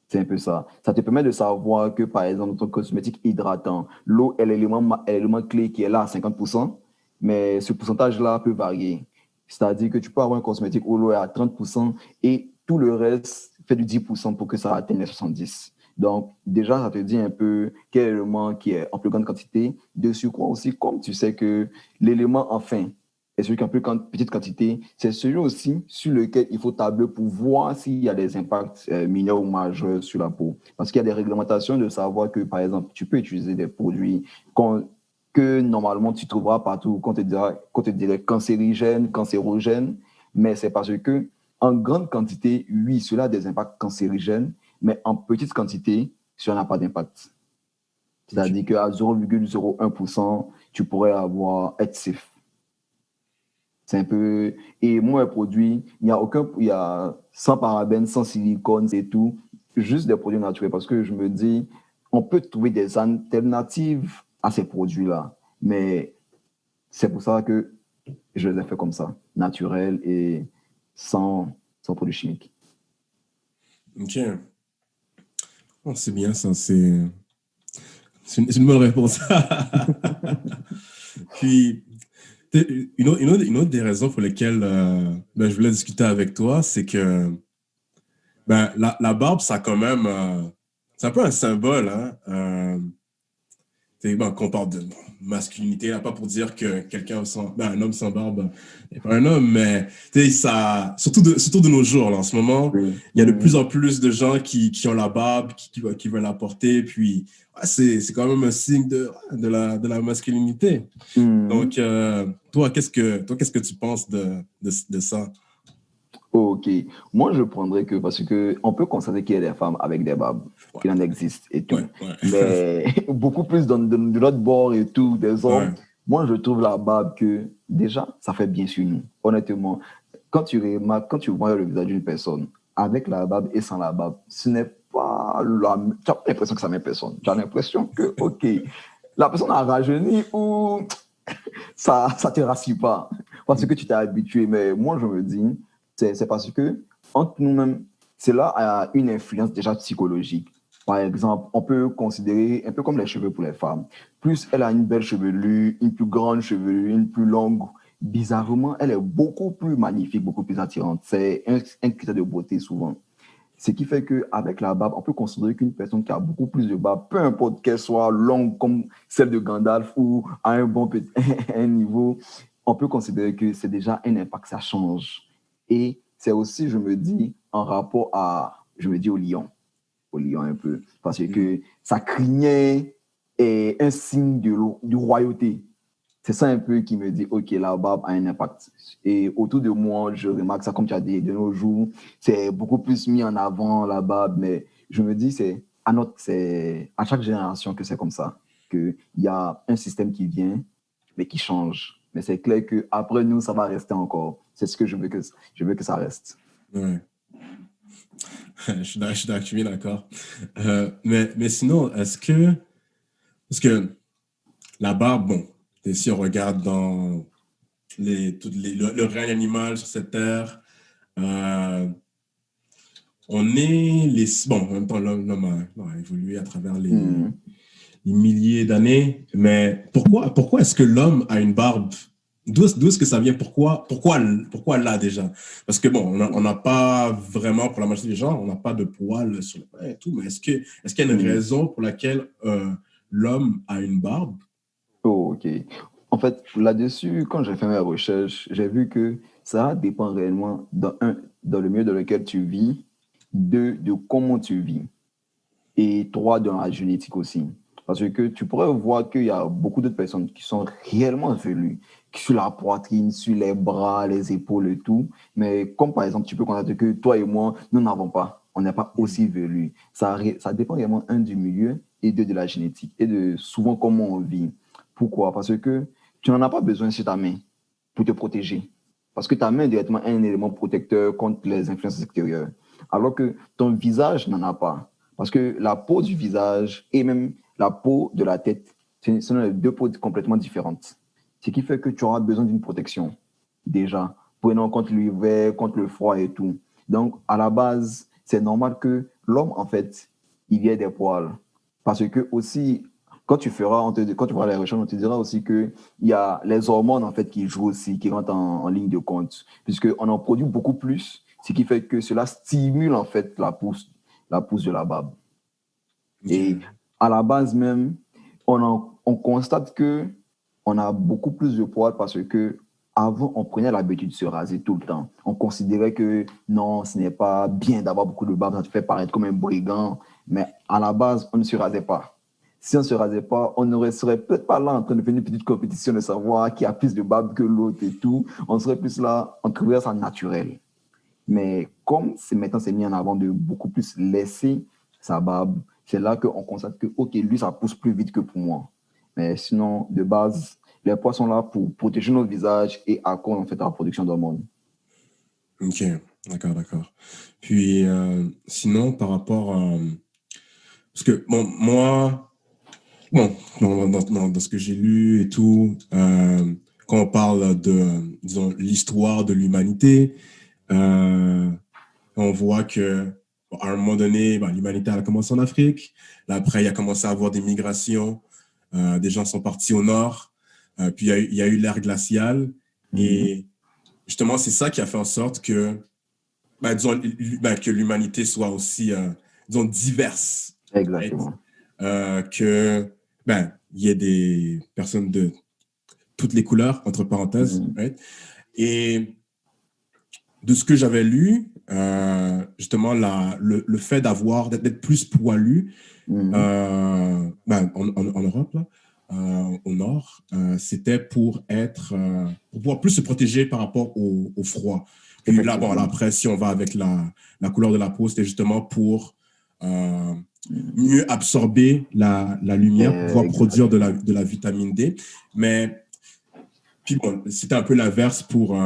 C'est un peu ça. Ça te permet de savoir que, par exemple, ton cosmétique hydratant, l'eau est l'élément clé qui est là à 50%, mais ce pourcentage-là peut varier. C'est-à-dire que tu peux avoir un cosmétique où l'eau est à 30% et tout le reste fait du 10% pour que ça atteigne les 70. Donc, déjà, ça te dit un peu quel élément qui est en plus grande quantité. De surcroît aussi, comme tu sais que l'élément enfin et celui qui a en plus petite quantité, c'est celui aussi sur lequel il faut tabler pour voir s'il y a des impacts mineurs ou majeurs sur la peau. Parce qu'il y a des réglementations de savoir que, par exemple, tu peux utiliser des produits que normalement tu trouveras partout, qu'on te dirait cancérigènes, cancérogènes, mais c'est parce que en grande quantité, oui, cela a des impacts cancérigènes, mais en petite quantité, cela n'a pas d'impact. Ok. C'est-à-dire qu'à 0,01%, tu pourrais être safe. C'est un peu. Et moi, un produit, il y a sans parabènes, sans silicone et tout, juste des produits naturels parce que je me dis, on peut trouver des alternatives à ces produits-là. Mais c'est pour ça que je les ai fait comme ça, naturels et sans produits chimiques. Ok. Oh, c'est bien ça. C'est une bonne réponse. Puis, une autre des raisons pour lesquelles je voulais discuter avec toi, c'est que la barbe, ça a quand même... c'est un peu un symbole, hein? Bon, qu'on parle de masculinité, là, pas pour dire que un homme sans barbe n'est pas un homme, mais ça, surtout de nos jours, là, en ce moment, Oui. il y a de plus en plus de gens qui ont la barbe, qui veulent la porter, puis ouais, c'est quand même un signe de la masculinité. Mhm. Donc, toi, qu'est-ce que tu penses de ça? Ok. Moi, je prendrais que, parce que on peut constater qu'il y a des femmes avec des barbes, Ouais, qu'il en existe et tout. ouais, Mais beaucoup plus de l'autre bord et tout, des hommes, ouais. moi, je trouve la barbe que, déjà, ça fait bien sur nous. Honnêtement, quand tu remarques, quand tu vois le visage d'une personne, avec la barbe et sans la barbe, ce n'est pas la... Tu n'as pas l'impression que ça met personne. Tu as l'impression que, ok, la personne a rajeuni ou ça te rassure pas parce que tu t'es habitué. Mais moi, je me dis, c'est parce que entre nous-mêmes, cela a une influence déjà psychologique. Par exemple, on peut considérer un peu comme les cheveux pour les femmes. Plus elle a une belle chevelure, une plus grande chevelure, une plus longue, bizarrement, elle est beaucoup plus magnifique, beaucoup plus attirante. C'est un critère de beauté souvent. Ce qui fait qu'avec la barbe, on peut considérer qu'une personne qui a beaucoup plus de barbe, peu importe qu'elle soit longue comme celle de Gandalf ou à un bon petit, un niveau, on peut considérer que c'est déjà un impact, ça change. Et c'est aussi, je me dis, en rapport à, je me dis au lion un peu, parce que ça craignait un signe de royauté. C'est ça un peu qui me dit, OK, la barbe a un impact. Et autour de moi, je remarque ça, comme tu as dit, de nos jours, c'est beaucoup plus mis en avant, la barbe, mais je me dis, c'est à chaque génération que c'est comme ça, qu'il y a un système qui vient, mais qui change. Mais c'est clair qu'après nous, ça va rester encore. C'est ce que je veux que ça reste. Ouais. Je suis bien d'accord. Mais sinon, parce que la barbe, bon, si on regarde dans le règne animal sur cette terre, euh, on est bon, en même temps, l'homme a évolué à travers Hmm. les milliers d'années, mais pourquoi est-ce que l'homme a une barbe? D'où est-ce que ça vient? Pourquoi là déjà? Parce que bon, on n'a pas vraiment, pour la majorité des gens, on n'a pas de poils sur le mains et tout, mais est-ce qu'il y a une Hmm. raison pour laquelle l'homme a une barbe? Oh, ok. En fait, là-dessus, quand j'ai fait mes recherches, j'ai vu que ça dépend réellement, dans le milieu dans lequel tu vis, deux, de comment tu vis, et trois, dans la génétique aussi. Parce que tu pourrais voir qu'il y a beaucoup d'autres personnes qui sont réellement velues, sur la poitrine, sur les bras, les épaules et tout. Mais comme par exemple, tu peux constater que toi et moi, nous n'avons pas. On n'est pas aussi velus. Ça dépend vraiment, un, du milieu et deux, de la génétique et de souvent comment on vit. Pourquoi? Parce que tu n'en as pas besoin sur ta main pour te protéger. Parce que ta main est directement un élément protecteur contre les influences extérieures. Alors que ton visage n'en a pas. Parce que la peau du visage et même la peau de la tête, ce sont deux peaux complètement différentes. Ce qui fait que tu auras besoin d'une protection, déjà, prenant contre l'hiver, contre le froid et tout. Donc, à la base, c'est normal que l'homme, en fait, il y ait des poils. Parce que aussi, quand tu feras les recherches, on te dira aussi qu'il y a les hormones, en fait, qui jouent aussi, qui rentrent en ligne de compte, puisqu'on en produit beaucoup plus, ce qui fait que cela stimule, en fait, la pousse de la barbe. Et Ok. à la base même, on constate que on a beaucoup plus de poils parce que avant, on prenait l'habitude de se raser tout le temps. On considérait que non, ce n'est pas bien d'avoir beaucoup de barbe, ça te fait paraître comme un brigand. Mais à la base, on ne se rasait pas. Si on ne se rasait pas, on ne serait peut-être pas là en train de faire une petite compétition de savoir qui a plus de barbe que l'autre et tout. On serait plus là, on trouverait ça naturel. Mais comme maintenant c'est mis en avant de beaucoup plus laisser sa barbe, c'est là qu'on constate que, OK, lui, ça pousse plus vite que pour moi. Mais sinon, de base, les poils sont là pour protéger notre visage et à quoi on fait la production d'hormones. Ok, d'accord. Puis, sinon, par rapport à... Parce que, bon, moi, bon, dans ce que j'ai lu et tout, quand on parle de, disons, l'histoire de l'humanité, euh, on voit que bon, à un moment donné, ben, l'humanité a commencé en Afrique. Là, après, il a commencé à avoir des migrations. Des gens sont partis au nord. Puis il y a eu l'ère glaciale. Mhm. Et justement, c'est ça qui a fait en sorte que, ben, disons, que l'humanité soit aussi, disons, diverse. Right? Exactement. Que, ben, il y ait des personnes de toutes les couleurs, entre parenthèses. Mhm. Right? Et de ce que j'avais lu, justement, le fait d'être plus poilu Mhm. ben, en Europe, là, au nord, c'était pour pouvoir plus se protéger par rapport au froid. Puis là, bon, Effectivement. après, si on va avec la couleur de la peau, c'était justement pour mieux absorber la lumière, pour pouvoir produire Exactement. de la vitamine D. Mais puis bon, c'était un peu l'inverse pour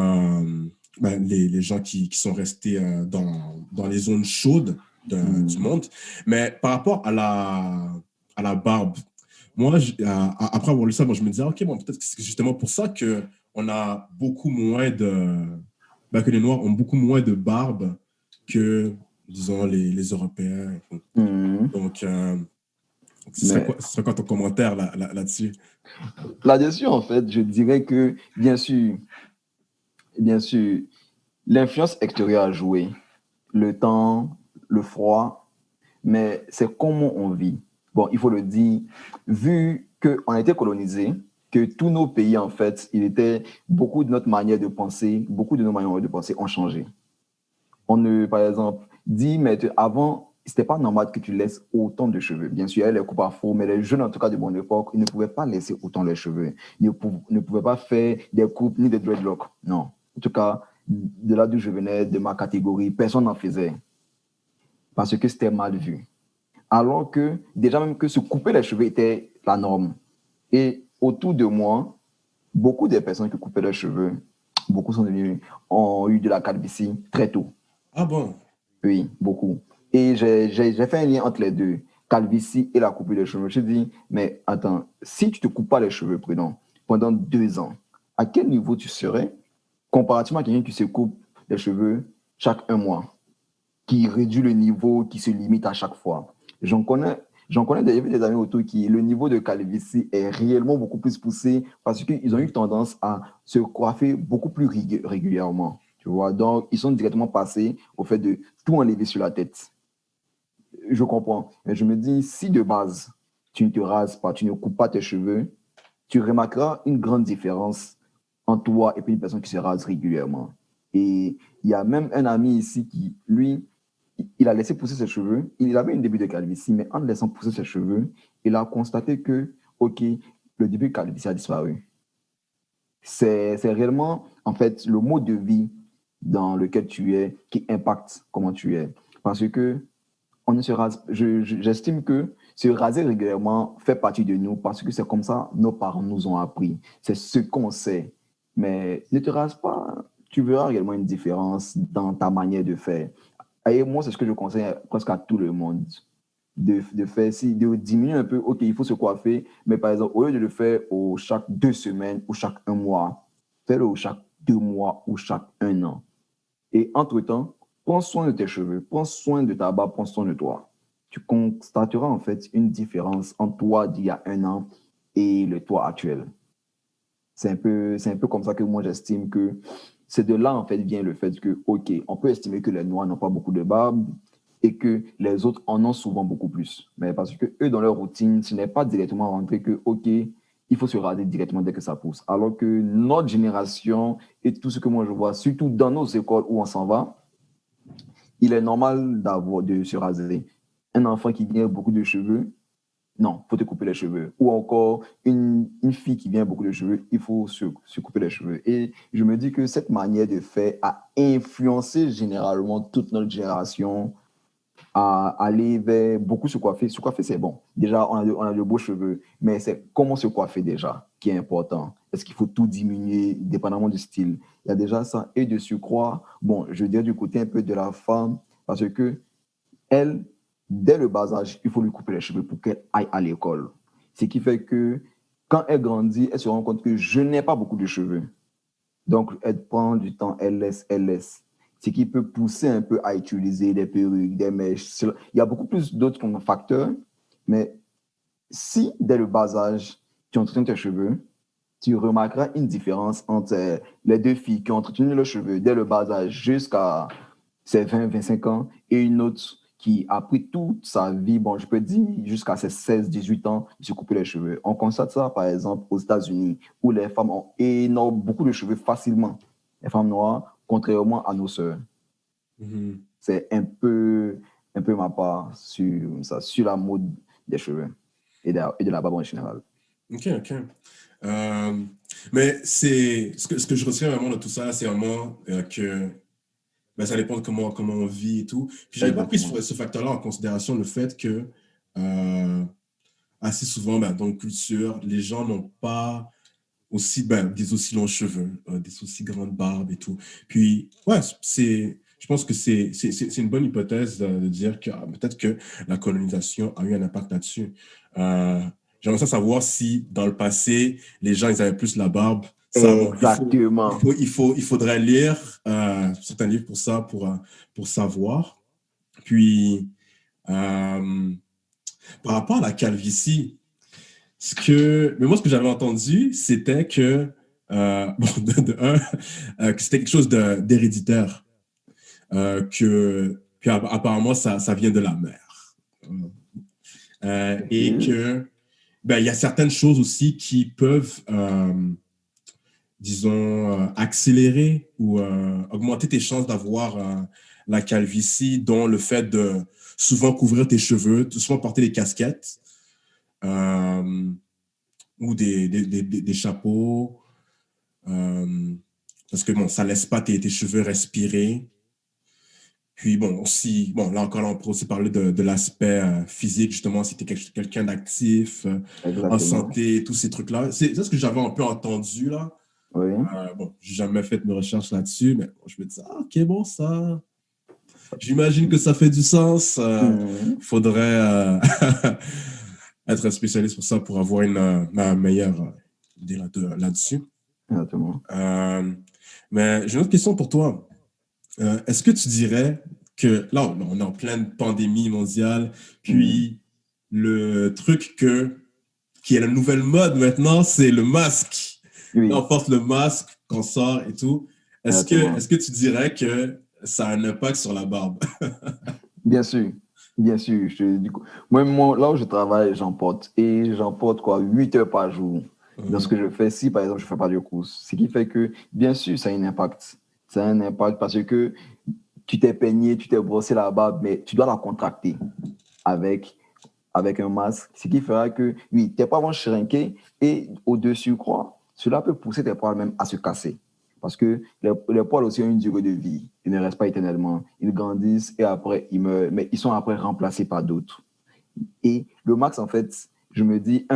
les gens qui sont restés dans les zones chaudes du monde. Mais par rapport à la barbe, moi, après avoir lu ça, moi, je me disais, OK, bon, peut-être que c'est justement pour ça qu'on a beaucoup moins que les Noirs ont beaucoup moins de barbe que, disons, les Européens. Donc, Mais ce serait quoi ton commentaire là-dessus? là-dessus, en fait, je dirais que, bien sûr, l'influence extérieure a joué. Le temps, le froid, mais c'est comment on vit. Bon, il faut le dire, vu qu'on a été colonisé, que tous nos pays, en fait, beaucoup de notre manière de penser, beaucoup de nos manières de penser ont changé. Par exemple, dit, mais avant, c'était pas normal que tu laisses autant de cheveux. Bien sûr, il y avait les coupes afro, mais les jeunes, en tout cas de mon époque, ils ne pouvaient pas laisser autant les cheveux. Ils ne pouvaient pas faire des coupes ni des dreadlocks. Non. En tout cas, de là d'où je venais, de ma catégorie, personne n'en faisait parce que c'était mal vu. Alors que, déjà même que se couper les cheveux était la norme. Et autour de moi, beaucoup de personnes qui coupaient leurs cheveux, ont eu de la calvitie très tôt. Ah bon? Oui, beaucoup. Et j'ai fait un lien entre les deux, calvitie et la coupure des cheveux. Je me suis dit, mais attends, si tu ne te coupes pas les cheveux, prudent, pendant 2 ans, à quel niveau tu serais comparativement à quelqu'un qui se coupe les cheveux chaque 1 mois, qui réduit le niveau, qui se limite à chaque fois? J'en connais des amis autour qui, le niveau de calvitie est réellement beaucoup plus poussé parce qu'ils ont eu tendance à se coiffer beaucoup plus régulièrement. Tu vois? Donc, ils sont directement passés au fait de tout enlever sur la tête. Je comprends. Mais je me dis, si de base, tu ne te rases pas, tu ne coupes pas tes cheveux, tu remarqueras une grande différence entre toi et puis une personne qui se rase régulièrement. Et il y a même un ami ici qui, lui, il a laissé pousser ses cheveux. Il avait un début de calvitie, mais en laissant pousser ses cheveux, il a constaté que, OK, le début de calvitie a disparu. C'est réellement, en fait, le mode de vie dans lequel tu es qui impacte comment tu es. Parce que on ne se rase, j'estime que se raser régulièrement fait partie de nous parce que c'est comme ça nos parents nous ont appris. C'est ce qu'on sait. Mais ne te rase pas, tu verras réellement une différence dans ta manière de faire. Et moi, c'est ce que je conseille presque à tout le monde de faire, de diminuer un peu. OK, il faut se coiffer, mais par exemple, au lieu de le faire chaque 2 semaines ou chaque 1 mois, fais-le chaque 2 mois ou chaque 1 an. Et entre-temps, prends soin de tes cheveux, prends soin de ta barbe, prends soin de toi. Tu constateras en fait une différence entre toi d'il y a 1 an et le toi actuel. C'est un peu comme ça que moi j'estime que c'est de là en fait vient le fait que, OK, on peut estimer que les Noirs n'ont pas beaucoup de barbe et que les autres en ont souvent beaucoup plus. Mais parce que eux, dans leur routine, ce n'est pas directement rentré que, OK, il faut se raser directement dès que ça pousse. Alors que notre génération et tout ce que moi je vois, surtout dans nos écoles où on s'en va, il est normal de se raser. Un enfant qui vient beaucoup de cheveux, non, il faut te couper les cheveux. Ou encore, une fille qui vient beaucoup de cheveux, il faut se couper les cheveux. Et je me dis que cette manière de faire a influencé généralement toute notre génération à aller vers beaucoup se coiffer. Se coiffer, c'est bon. Déjà, on a de beaux cheveux, mais c'est comment se coiffer déjà qui est important. Est-ce qu'il faut tout diminuer, dépendamment du style? Il y a déjà ça. Et de surcroît, bon, je dirais du côté un peu de la femme, parce que elle, dès le bas âge, il faut lui couper les cheveux pour qu'elle aille à l'école. Ce qui fait que quand elle grandit, elle se rend compte que je n'ai pas beaucoup de cheveux. Donc, elle prend du temps, elle laisse, elle laisse. Ce qui peut pousser un peu à utiliser des perruques, des mèches. Il y a beaucoup plus d'autres facteurs, mais si dès le bas âge, tu entretiens tes cheveux, tu remarqueras une différence entre les deux filles qui ont entretenu leurs cheveux dès le bas âge jusqu'à ses 20, 25 ans et une autre qui a pris toute sa vie, bon, je peux dire jusqu'à ses 16, 18 ans, de se couper les cheveux. On constate ça, par exemple, aux États-Unis, où les femmes ont beaucoup de cheveux facilement. Les femmes noires, contrairement à nos sœurs. Mhm. C'est un peu ma part sur ça, sur la mode des cheveux et de la barbe en général. Ok, ok. Euh, mais c'est ce que je retiens vraiment de tout ça, c'est vraiment que ben, ça dépend de comment on vit et tout. Puis j'avais pas pris Exactement. ce facteur-là en considération, le fait que euh, assez souvent, ben, dans une culture, les gens n'ont pas aussi, ben, des aussi longs cheveux, des aussi grandes barbes et tout. Puis, ouais, je pense que c'est une bonne hypothèse de dire que peut-être que la colonisation a eu un impact là-dessus. Euh, J'aimerais ça savoir si, dans le passé, les gens, ils avaient plus la barbe. Ça, bon, Exactement. il faudrait lire certains livres pour ça, pour savoir. Puis, euh, par rapport à la calvitie, mais moi, ce que j'avais entendu, c'était que, bon, que c'était quelque chose d'héréditaire, puis apparemment, ça vient de la mère. Et Ok. que, ben, il y a certaines choses aussi qui peuvent, disons, accélérer ou augmenter tes chances d'avoir la calvitie, dont le fait de souvent couvrir tes cheveux, souvent porter des casquettes. Euh, ou des chapeaux, euh, parce que bon, ça laisse pas tes cheveux respirer. Puis bon, aussi, bon, là encore, là, on peut aussi parler de l'aspect physique, justement, si tu es quelqu'un d'actif, en Exactement. santé, tous ces trucs-là. C'est ce que j'avais un peu entendu, là. Oui. Bon, j'ai jamais fait mes recherches là-dessus, mais bon, je me dis, ah, ok, bon, ça, j'imagine que ça fait du sens. Mhm. Faudrait être un spécialiste pour ça, pour avoir une meilleure idée là-dessus. Exactement. Euh, mais j'ai une autre question pour toi. Est-ce que tu dirais que là, on est en pleine pandémie mondiale, Mhm. puis le truc qui est la nouvelle mode maintenant, c'est le masque. Là, on Oui, porte le masque quand on sort et tout. exactement. Est-ce que tu dirais que ça a un impact sur la barbe? Bien sûr, bien sûr. Moi, là où je travaille, j'en porte. Et j'en porte quoi, 8 heures par jour. Dans ce Mhm. que je fais, si par exemple je ne fais pas de course. Ce qui fait que, bien sûr, ça a un impact. Ça a un impact parce que tu t'es peigné, tu t'es brossé la barbe, mais tu dois la contracter avec, avec un masque. Ce qui fera que, oui, tes poils vont shrinker et au-dessus, quoi, cela peut pousser tes poils même à se casser. Parce que les poils aussi ont une durée de vie. Ils ne restent pas éternellement. Ils grandissent et après, ils meurent. Mais ils sont après remplacés par d'autres. Et le max, en fait, je me dis,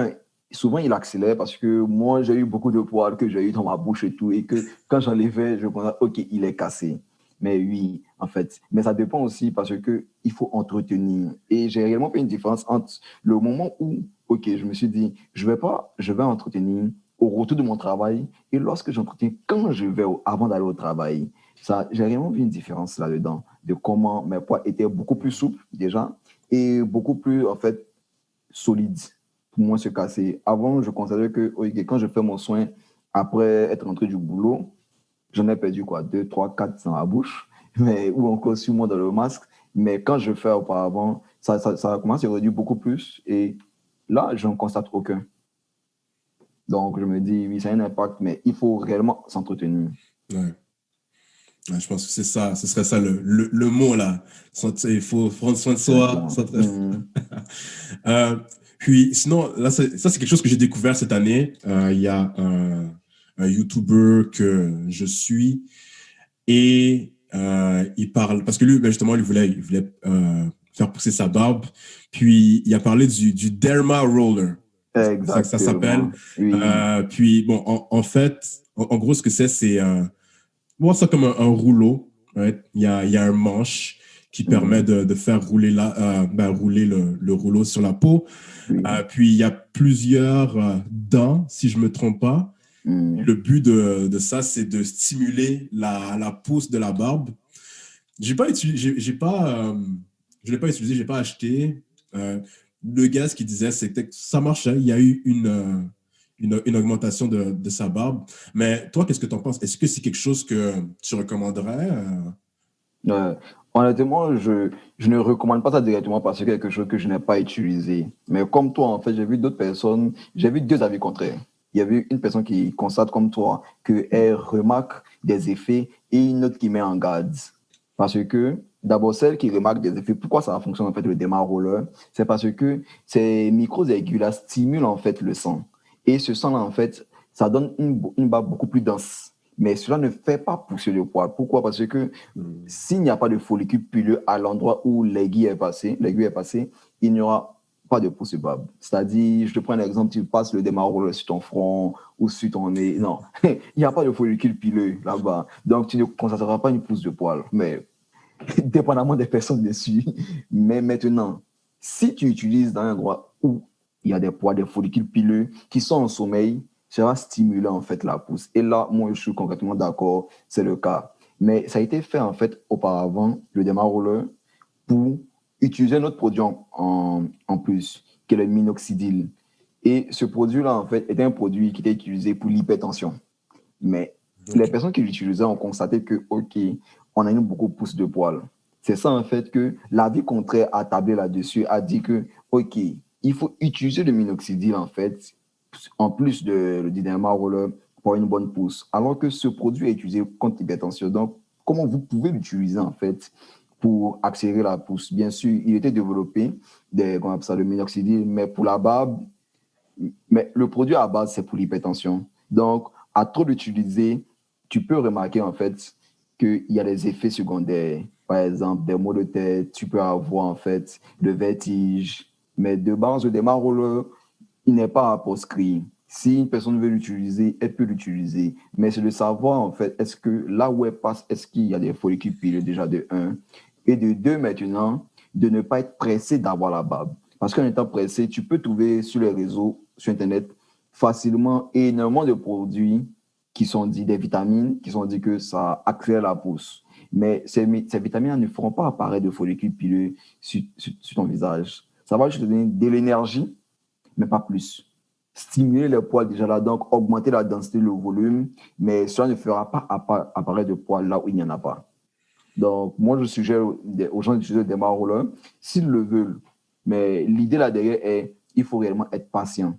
souvent il accélère parce que moi, j'ai eu beaucoup de poils que j'ai eu dans ma bouche et tout. Et que quand j'enlevais, je me disais, OK, il est cassé. Mais oui, en fait. Mais ça dépend aussi parce que il faut entretenir. Et j'ai réellement fait une différence entre le moment où, OK, je me suis dit, je vais entretenir au retour de mon travail et lorsque j'entretiens quand je vais avant d'aller au travail. Ça, j'ai réellement vu une différence là-dedans de comment mes poils étaient beaucoup plus souples déjà et beaucoup plus, en fait, solide pour moins se casser. Avant, je considérais que okay, quand je fais mon soin, après être rentré du boulot, j'en ai perdu quoi, 2, 3, 4 dans la bouche, mais, ou encore sur moi dans le masque. Mais quand je fais auparavant, ça commence à réduire beaucoup plus. Et là, je ne constate aucun. Donc, je me dis, oui, ça a un impact, mais il faut réellement s'entretenir. Ouais. Ouais, je pense que c'est ça, ce serait ça le mot là. Il faut prendre soin de soi. Exactement. Mhm. Euh, Puis sinon, là, ça c'est quelque chose que j'ai découvert cette année. Il y a un YouTuber que je suis et il parle, parce que lui, ben, justement, il voulait faire pousser sa barbe. Puis il a parlé du Derma Roller. C'est comme ça que ça s'appelle. Exactement. Oui. Puis bon, en fait, en gros, ce que c'est moi, ça comme un rouleau. Ouais. Il y a un manche qui permet Mhm. de faire rouler, rouler le rouleau sur la peau. Oui. Puis il y a plusieurs dents, si je ne me trompe pas. Mhm. Le but de ça, c'est de stimuler la pousse de la barbe. J'ai pas utilisé, j'ai pas, je l'ai pas utilisé, j'ai pas acheté. Euh, le gars, ce qu'il disait, c'était que ça marchait. Il y a eu une augmentation de sa barbe. Mais toi, qu'est-ce que tu en penses? Est-ce que c'est quelque chose que tu recommanderais? Euh, Honnêtement, je ne recommande pas ça directement parce que c'est quelque chose que je n'ai pas utilisé. Mais comme toi, en fait, j'ai vu d'autres personnes, j'ai vu deux avis contraires. Il y avait une personne qui constate comme toi qu'elle remarque des effets et une autre qui met en garde. Parce que, d'abord, celle qui remarque des effets, pourquoi ça fonctionne en fait le démarre roller? C'est parce que ces micro-aiguilles-là stimulent en fait le sang. Et ce sang-là, en fait, ça donne une barbe beaucoup plus dense. Mais cela ne fait pas pousser le poil. Pourquoi? Parce que s'il n'y a pas de follicule pileux à l'endroit où l'aiguille est passée, il n'y aura pas de pousse de barbe. C'est-à-dire, je te prends un exemple, tu passes le démarreur sur ton front ou sur ton nez. Non, il n'y a pas de follicule pileux là-bas. Donc, tu ne constateras pas une pousse de poil. Mais dépendamment des personnes dessus. Mais maintenant, si tu utilises dans un endroit où il y a des poils, des follicules pileux qui sont en sommeil, ça va stimuler en fait la pousse. Et là, moi, je suis complètement d'accord, c'est le cas. Mais ça a été fait en fait auparavant, le démarreur, pour utiliser un autre produit en plus, qui est le minoxidil. Et ce produit-là, en fait, était un produit qui était utilisé pour l'hypertension. Mais les personnes qui l'utilisaient ont constaté que, OK, on a une beaucoup pousse de poils. C'est ça, en fait, que l'avis contraire a tablé là-dessus, a dit que, OK, il faut utiliser le minoxidil, en fait, en plus de le Diderma Roller pour une bonne pousse. Alors que ce produit est utilisé contre l'hypertension. Donc, comment vous pouvez l'utiliser, en fait, pour accélérer la pousse? Bien sûr, il était développé, comment on appelle ça, le minoxidil, mais pour la barbe, mais le produit à base, c'est pour l'hypertension. Donc, à trop l'utiliser, tu peux remarquer en fait qu'il y a des effets secondaires. Par exemple, des maux de tête, tu peux avoir en fait le vertige. Mais de base, le démarreur, il n'est pas à proscrire. Si une personne veut l'utiliser, elle peut l'utiliser. Mais c'est de savoir en fait, est-ce que là où elle passe, est-ce qu'il y a des follicules pileux déjà de un, et de deux maintenant, de ne pas être pressé d'avoir la barbe. Parce qu'en étant pressé, tu peux trouver sur les réseaux, sur Internet, facilement énormément de produits qui sont dits des vitamines, qui sont dit que ça accélère la pousse. Mais ces vitamines ne feront pas apparaître de follicules pileux sur ton visage. Ça va juste te donner de l'énergie, mais pas plus. Stimuler les poils déjà là, donc augmenter la densité, le volume, mais cela ne fera pas apparaître de poils là où il n'y en a pas. Donc, moi, je suggère aux gens d'utiliser des démarreurs s'ils le veulent. Mais l'idée là derrière est il faut réellement être patient.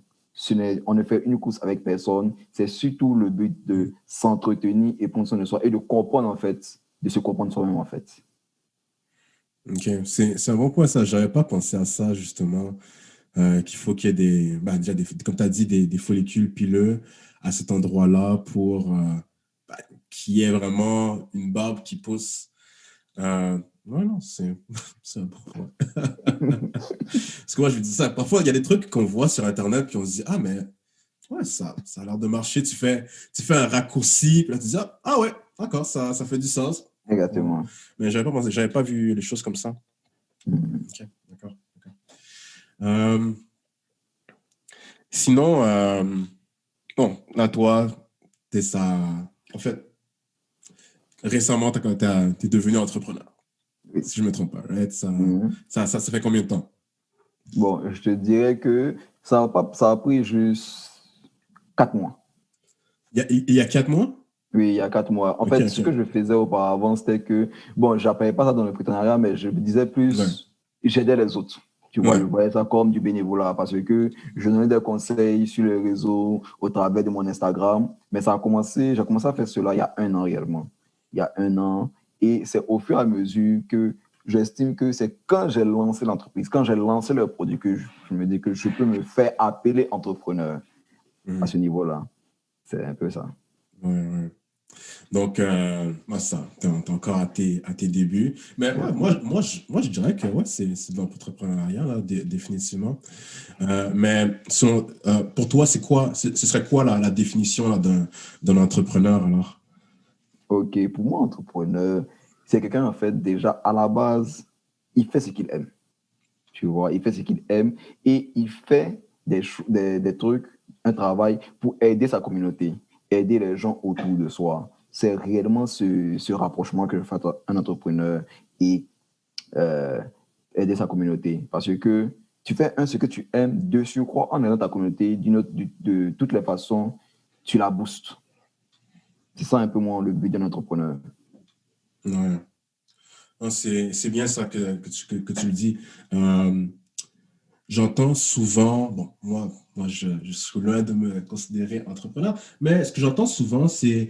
On ne fait une course avec personne. C'est surtout le but de s'entretenir et prendre soin de soi et de comprendre, en fait, de se comprendre soi-même, en fait. Ok, c'est un bon point, ça. J'avais pas pensé à ça, justement. Qu'il faut qu'il y ait déjà comme tu as dit, des follicules pileux à cet endroit-là pour qu'il y ait vraiment une barbe qui pousse. Ouais, non, c'est un bon point. Parce que moi, je me dis ça. Parfois, il y a des trucs qu'on voit sur Internet, puis on se dit, ah, mais ouais, ça a l'air de marcher. Tu fais un raccourci, puis là, tu dis, ah ouais, d'accord, ça fait du sens. Exactement. Mais j'avais pas pensé, j'avais pas vu les choses comme ça. Ok, d'accord. Euh, Sinon, bon, là, toi, t'es ça. En fait, récemment, t'es devenu entrepreneur, Oui. si je ne me trompe pas, right? Mhm. Ça fait combien de temps? Bon, je te dirais que ça a pris juste 4 mois. Il y a 4 mois? Oui, il y a 4 mois. En Ok, fait, ce que ok. je faisais auparavant, c'était que, bon, je n'appelais pas ça dans le partenariat, mais je me disais Ouais, plus, j'aidais les autres. Tu vois, je ouais. voyais ça comme du bénévolat parce que je donnais des conseils sur les réseaux au travers de mon Instagram. Mais j'ai commencé à faire cela il y a un an réellement. Il y a un an. Et c'est au fur et à mesure que j'estime que c'est quand j'ai lancé l'entreprise, quand j'ai lancé le produit, que je me dis que je peux me faire appeler entrepreneur à ce Mhm. niveau-là. C'est un peu ça. Ouais, ouais. Donc, ça, t'es encore à tes débuts. Mais ouais, moi, je dirais que ouais, c'est de l'entrepreneuriat, là, définitivement. Mais pour toi, ce serait quoi la définition là, d'un entrepreneur alors? Ok, pour moi, entrepreneur, c'est quelqu'un, en fait, déjà, à la base, il fait ce qu'il aime. Tu vois, il fait ce qu'il aime et il fait des trucs, un travail pour aider sa communauté, aider les gens autour de soi. C'est réellement ce rapprochement que fait un entrepreneur et euh, aider sa communauté. Parce que tu fais ce que tu aimes, de surcroît, en aidant ta communauté, de toutes les façons, tu la boostes. C'est ça un peu moins le but d'un entrepreneur. Ouais. Non, c'est bien ça que tu le dis. Euh, J'entends souvent, bon, moi je suis loin de me considérer entrepreneur, mais ce que j'entends souvent, c'est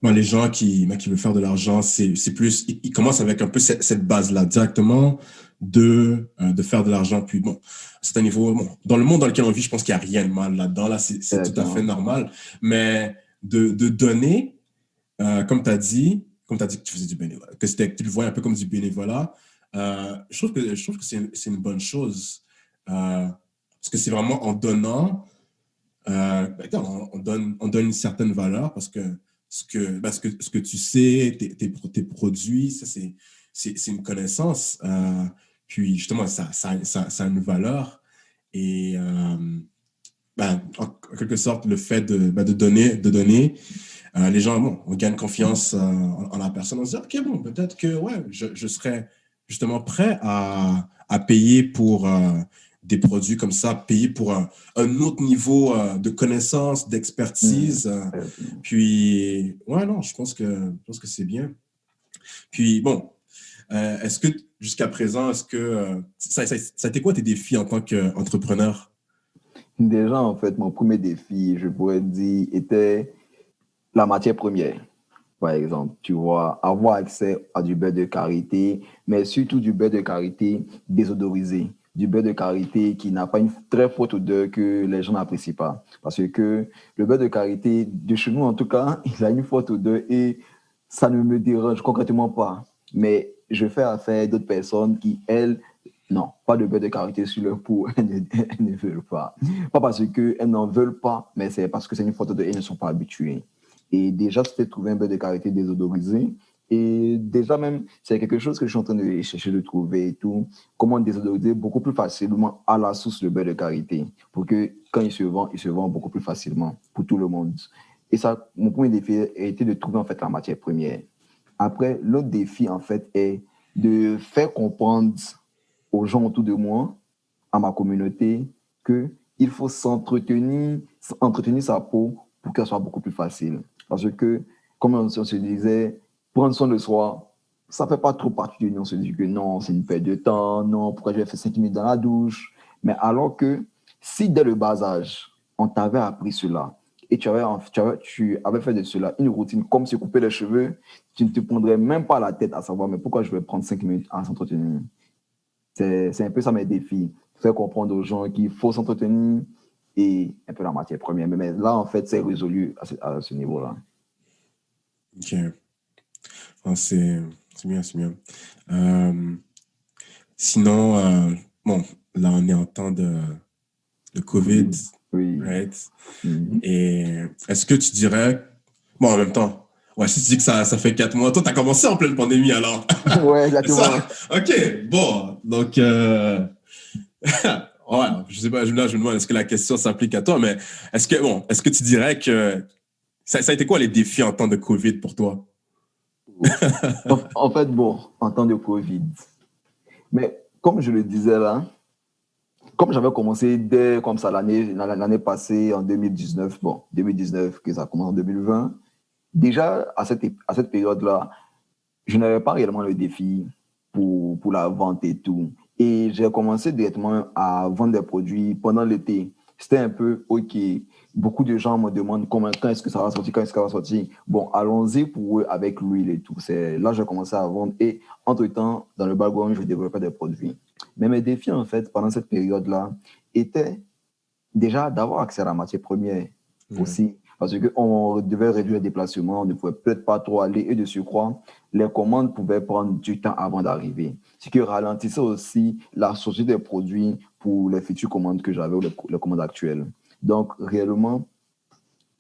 bon, les gens qui veulent faire de l'argent, c'est plus, ils commencent avec un peu cette base-là directement. de faire de l'argent. Puis bon, c'est un niveau, bon, dans le monde dans lequel on vit, je pense qu'il n'y a rien de mal là-dedans. Là, c'est tout à fait Exactement. normal. Mais de donner, comme tu as dit que tu faisais du bénévolat, tu le vois un peu comme du bénévolat, je trouve que c'est une bonne chose. Parce que c'est vraiment en donnant, on donne une certaine valeur parce que ce que tu sais, tes produits, ça, c'est une connaissance. Puis justement, ça a une valeur. Et en quelque sorte, le fait de donner, les gens, bon, on gagne confiance en la personne. On se dit, OK, bon, peut-être que ouais, je serais justement prêt à payer pour des produits comme ça, payer pour un autre niveau de connaissance, d'expertise. Exactement. Puis, ouais, non, je pense que c'est bien. Puis, bon, est-ce que jusqu'à présent, est-ce que ça a été quoi tes défis en tant qu'entrepreneur? Déjà, en fait, mon premier défi, je pourrais dire, était la matière première. Par exemple, tu vois, avoir accès à du beurre de karité, mais surtout du beurre de karité désodorisé, du beurre de karité qui n'a pas une très forte odeur que les gens n'apprécient pas. Parce que le beurre de karité, de chez nous en tout cas, il a une forte odeur et ça ne me dérange concrètement pas. Mais je fais affaire à d'autres personnes qui, elles, non, pas de beurre de karité sur leur peau, elles ne veulent pas. Pas parce qu'elles n'en veulent pas, mais c'est parce que c'est une forte odeur et elles ne sont pas habituées. Et déjà, c'était de trouver un beurre de karité désodorisé. Et déjà même, c'est quelque chose que je suis en train de chercher de trouver et tout. Comment désodoriser beaucoup plus facilement à la source le beurre de karité pour que quand il se vend beaucoup plus facilement pour tout le monde. Et ça, mon premier défi a été de trouver en fait la matière première. Après, l'autre défi en fait est de faire comprendre aux gens autour de moi, à ma communauté, que il faut entretenir sa peau pour qu'elle soit beaucoup plus facile. Parce que, comme on se disait, prendre soin de soi, ça ne fait pas trop partie de nous. On se dit que non, c'est une perte de temps, non, pourquoi je vais faire 5 minutes dans la douche. Mais alors que si dès le bas âge, on t'avait appris cela et tu avais fait de cela une routine comme se couper les cheveux, tu ne te prendrais même pas la tête à savoir mais pourquoi je vais prendre 5 minutes à s'entretenir. C'est un peu ça mes défis. Faire comprendre aux gens qu'il faut s'entretenir et un peu la matière première. Mais là, en fait, c'est résolu à ce niveau-là. OK. Ah, c'est bien, c'est bien. Euh, Sinon, bon, là, on est en temps de COVID, Oui, oui. right? Mhm. Et est-ce que tu dirais, bon, en même temps, ouais, si tu dis que ça fait 4 mois, toi, tu as commencé en pleine pandémie alors. Ouais, C'est ça? exactement. OK, bon, donc, ouais, je sais pas, là, je me demande, est-ce que la question s'applique à toi, mais est-ce que tu dirais que ça a été quoi les défis en temps de COVID pour toi? En fait, bon, en temps de Covid. Mais comme je le disais là, comme j'avais commencé dès comme ça l'année passée, en 2019, bon, 2019, que ça commence en 2020, déjà à cette période-là, je n'avais pas réellement le défi pour la vente et tout. Et j'ai commencé directement à vendre des produits pendant l'été. C'était un peu OK. Beaucoup de gens me demandent quand est-ce que ça va sortir, quand est-ce que ça va sortir. Bon, allons-y pour eux avec l'huile et tout. C'est là que j'ai commencé à vendre. Et entre-temps, dans le background, je développais des produits. Mais mes défis, en fait, pendant cette période-là, étaient déjà d'avoir accès à la matière première Ouais. aussi, parce qu'on devait réduire les déplacements, on ne pouvait peut-être pas trop aller, et de surcroît, les commandes pouvaient prendre du temps avant d'arriver, ce qui ralentissait aussi la sortie des produits pour les futures commandes que j'avais ou les commandes actuelles. Donc, réellement,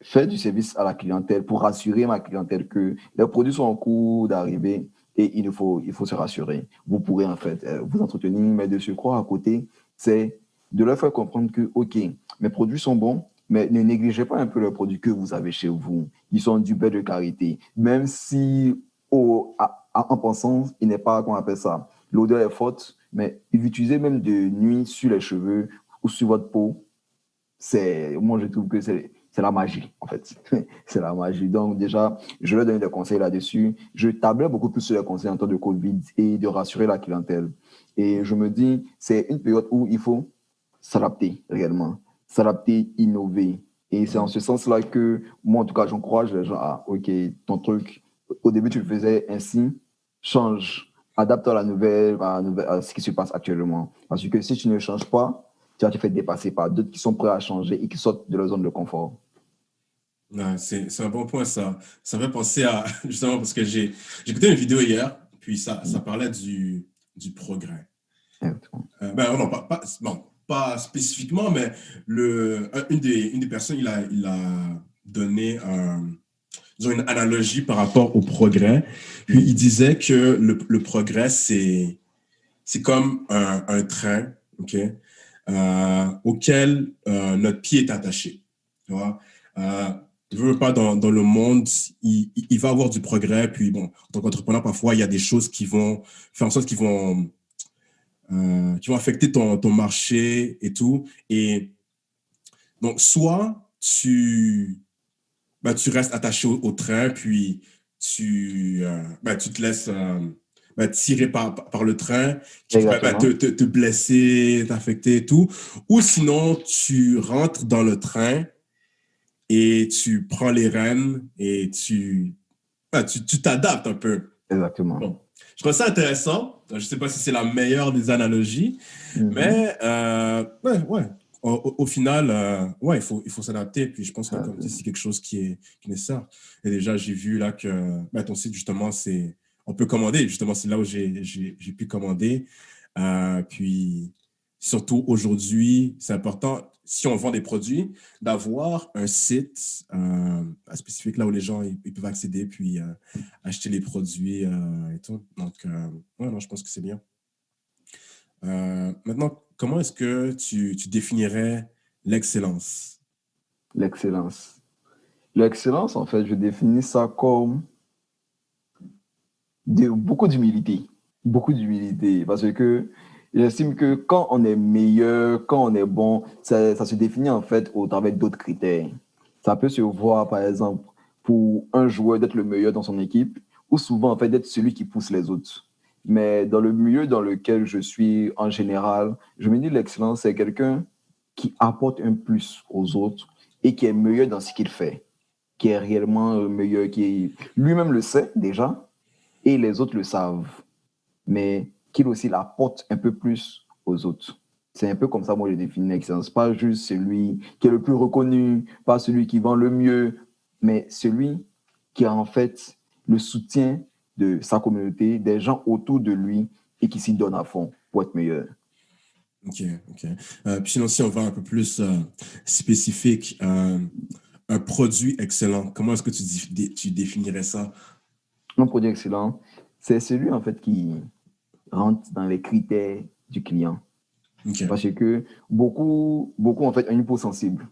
faire du service à la clientèle pour rassurer ma clientèle que les produits sont en cours d'arrivée et il faut se rassurer. Vous pourrez en fait vous entretenir, mais de surcroît à côté, c'est de leur faire comprendre que, OK, mes produits sont bons, mais ne négligez pas un peu les produits que vous avez chez vous. Ils sont du beurre de karité. Même si, en pensant, il n'est pas, qu'on appelle ça, l'odeur est forte, mais utilisez même de nuit sur les cheveux ou sur votre peau, moi je trouve que c'est la magie en fait. C'est la magie. Donc déjà, je leur donne des conseils là-dessus. Je tablais beaucoup plus sur les conseils en temps de Covid et de rassurer la clientèle. Et je me dis, c'est une période où il faut s'adapter réellement, s'adapter, innover. Et c'est en Ouais. ce sens-là que moi, en tout cas, j'encourage les gens à, OK, ton truc, au début, tu le faisais ainsi, change. adapte à ce qui se passe actuellement. Parce que si tu ne changes pas, tu vas te faire dépasser par d'autres qui sont prêts à changer et qui sortent de leur zone de confort. Ouais, c'est un bon point, ça. Ça me fait penser à, justement, parce que j'ai écouté une vidéo hier, puis ça parlait du progrès. Exactement. Ben, non, bon, pas spécifiquement, mais une des personnes, il a donné disons une analogie par rapport au progrès. Puis il disait que le progrès, c'est comme un train, OK, auquel notre pied est attaché. Tu vois? Euh, je veux pas dans le monde, il va avoir du progrès. Puis bon, en tant qu'entrepreneur, parfois, il y a des choses qui vont faire en sorte qui vont affecter ton marché et tout. Et donc, soit tu restes attaché au train, puis tu te laisses tirer par le train, qui pourrait Exactement. te blesser, t'affecter et tout. Ou sinon, tu rentres dans le train et tu prends les rênes et tu t'adaptes un peu. Exactement. Bon. Je trouve ça intéressant. Je ne sais pas si c'est la meilleure des analogies, Mhm. mais ouais. Au final, ouais, il faut s'adapter. Puis je pense que, comme tu dis, Euh, c'est quelque chose qui est nécessaire. Et déjà, j'ai vu là que ton site, justement, on peut commander. Justement, c'est là où j'ai pu commander. Puis surtout aujourd'hui, c'est important, si on vend des produits, d'avoir un site spécifique là où les gens ils peuvent accéder, puis acheter les produits et tout. Donc, ouais, non, je pense que c'est bien. Maintenant, comment est-ce que tu définirais l'excellence? L'excellence. L'excellence, en fait, je définis ça comme beaucoup d'humilité. Beaucoup d'humilité. Parce que j'estime que quand on est meilleur, quand on est bon, ça se définit en fait au travers d'autres critères. Ça peut se voir, par exemple, pour un joueur d'être le meilleur dans son équipe, ou souvent, en fait, d'être celui qui pousse les autres. Mais dans le milieu dans lequel je suis en général, je me dis l'excellence, c'est quelqu'un qui apporte un plus aux autres et qui est meilleur dans ce qu'il fait, qui est réellement meilleur, qui lui-même le sait déjà, et les autres le savent, mais qu'il aussi l'apporte un peu plus aux autres. C'est un peu comme ça, moi, je définis l'excellence. Pas juste celui qui est le plus reconnu, pas celui qui vend le mieux, mais celui qui a en fait le soutien de sa communauté, des gens autour de lui et qui s'y donne à fond pour être meilleur. OK, OK. Puis sinon, si on va un peu plus spécifique, un produit excellent, comment est-ce que tu définirais ça? Un produit excellent, c'est celui en fait qui rentre dans les critères du client. OK, Parce que beaucoup en fait ont une peau sensible.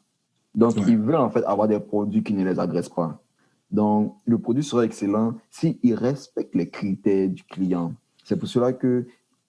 Donc, ouais, ils veulent en fait avoir des produits qui ne les agressent pas. Donc, le produit sera excellent s'il respecte les critères du client. C'est pour cela que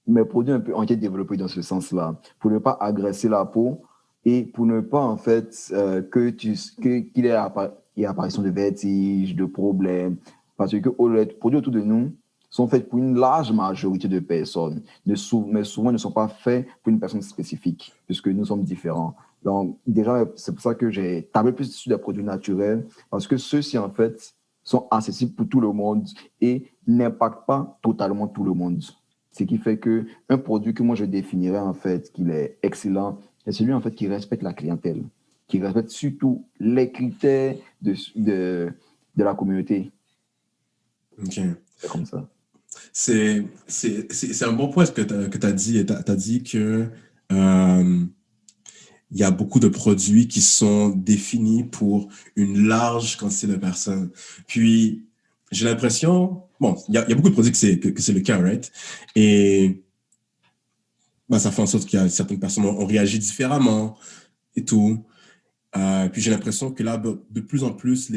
mes produits ont été développés dans ce sens-là, pour ne pas agresser la peau et pour ne pas en fait qu'il y ait apparition de vertiges, de problèmes. Parce que les produits autour de nous sont faits pour une large majorité de personnes, mais souvent ne sont pas faits pour une personne spécifique, puisque nous sommes différents. Donc, déjà, c'est pour ça que j'ai tablé plus sur des produits naturels, parce que ceux-ci, en fait, sont accessibles pour tout le monde et n'impactent pas totalement tout le monde. Ce qui fait qu'un produit que moi, je définirais, en fait, qu'il est excellent, c'est celui, en fait, qui respecte la clientèle, qui respecte surtout les critères de la communauté. OK. C'est comme ça. C'est un bon point ce que tu as dit. Tu as dit que euh, il y a beaucoup de produits qui sont définis pour une large quantité de personnes. Puis, j'ai l'impression, bon, il y a beaucoup de produits que c'est le cas, right? Et ça fait en sorte qu'il y a certaines personnes ont réagi différemment et tout. Puis j'ai l'impression que là, de plus en plus,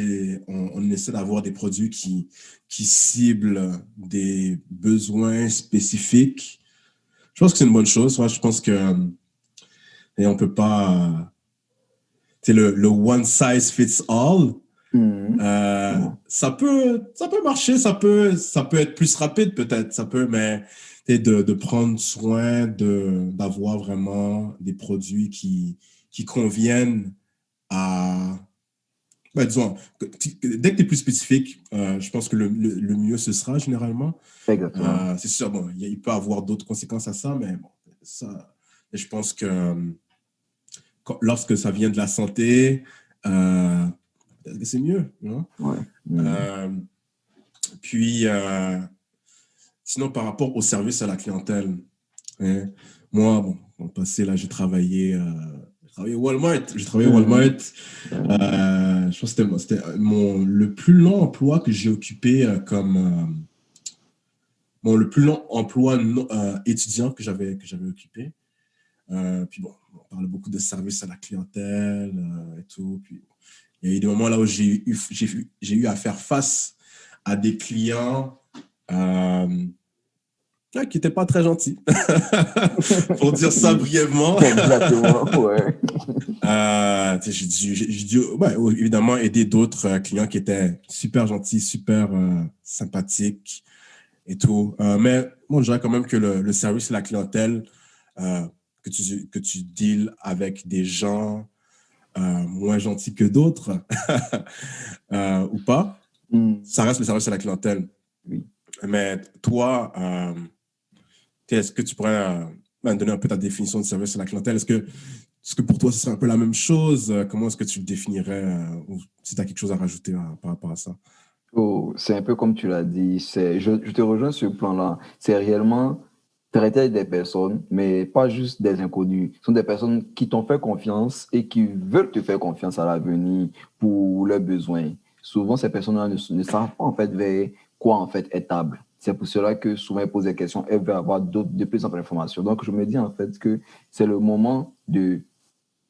on essaie d'avoir des produits qui ciblent des besoins spécifiques. Je pense que c'est une bonne chose. Ouais, je pense que et on peut pas. C'est le one size fits all. Mhm. Bon. Ça peut marcher, ça peut être plus rapide peut-être, mais de prendre soin d'avoir vraiment des produits qui conviennent à disons, dès que tu es plus spécifique, je pense que le mieux ce sera généralement. Exactement. C'est sûr, bon, il peut avoir d'autres conséquences à ça, mais bon, ça, je pense que lorsque ça vient de la santé, peut-être que c'est mieux. You Ouais. know? Puis, sinon, par rapport au service à la clientèle, hein, moi, bon, dans le passé, là, j'ai travaillé au Walmart. J'ai travaillé au Walmart. Je pense que c'était le plus long emploi que j'ai occupé le plus long emploi étudiant que j'avais occupé. Puis bon, on parle beaucoup de service à la clientèle et tout. Puis il y a eu des moments là où j'ai eu à faire face à des clients qui n'étaient pas très gentils, pour dire ça brièvement. Exactement, ouais. J'ai dû évidemment aider d'autres clients qui étaient super gentils, super sympathiques et tout. Mais bon, je dirais quand même que le service à la clientèle, que tu deals avec des gens moins gentils que d'autres ou pas, ça reste le service à la clientèle. Oui. Mais toi, est-ce que tu pourrais donner un peu ta définition de service à la clientèle? Est-ce que pour toi, ce serait un peu la même chose? Comment est-ce que tu le définirais? Ou si tu as quelque chose à rajouter par rapport à ça? Oh, c'est un peu comme tu l'as dit, je te rejoins sur ce plan-là. C'est réellement traiter des personnes, mais pas juste des inconnus. Ce sont des personnes qui t'ont fait confiance et qui veulent te faire confiance à l'avenir pour leurs besoins. Souvent, ces personnes-là ne savent pas en fait vers quoi en fait est table. C'est pour cela que souvent elles posent des questions, elles veulent avoir de plus en plus d'informations. Donc, je me dis en fait que c'est le moment de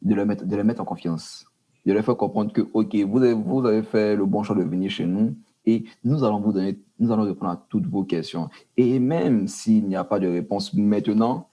les mettre en confiance, de leur faire comprendre que, OK, vous avez fait le bon choix de venir chez nous et nous allons répondre à toutes vos questions. Et même s'il n'y a pas de réponse maintenant,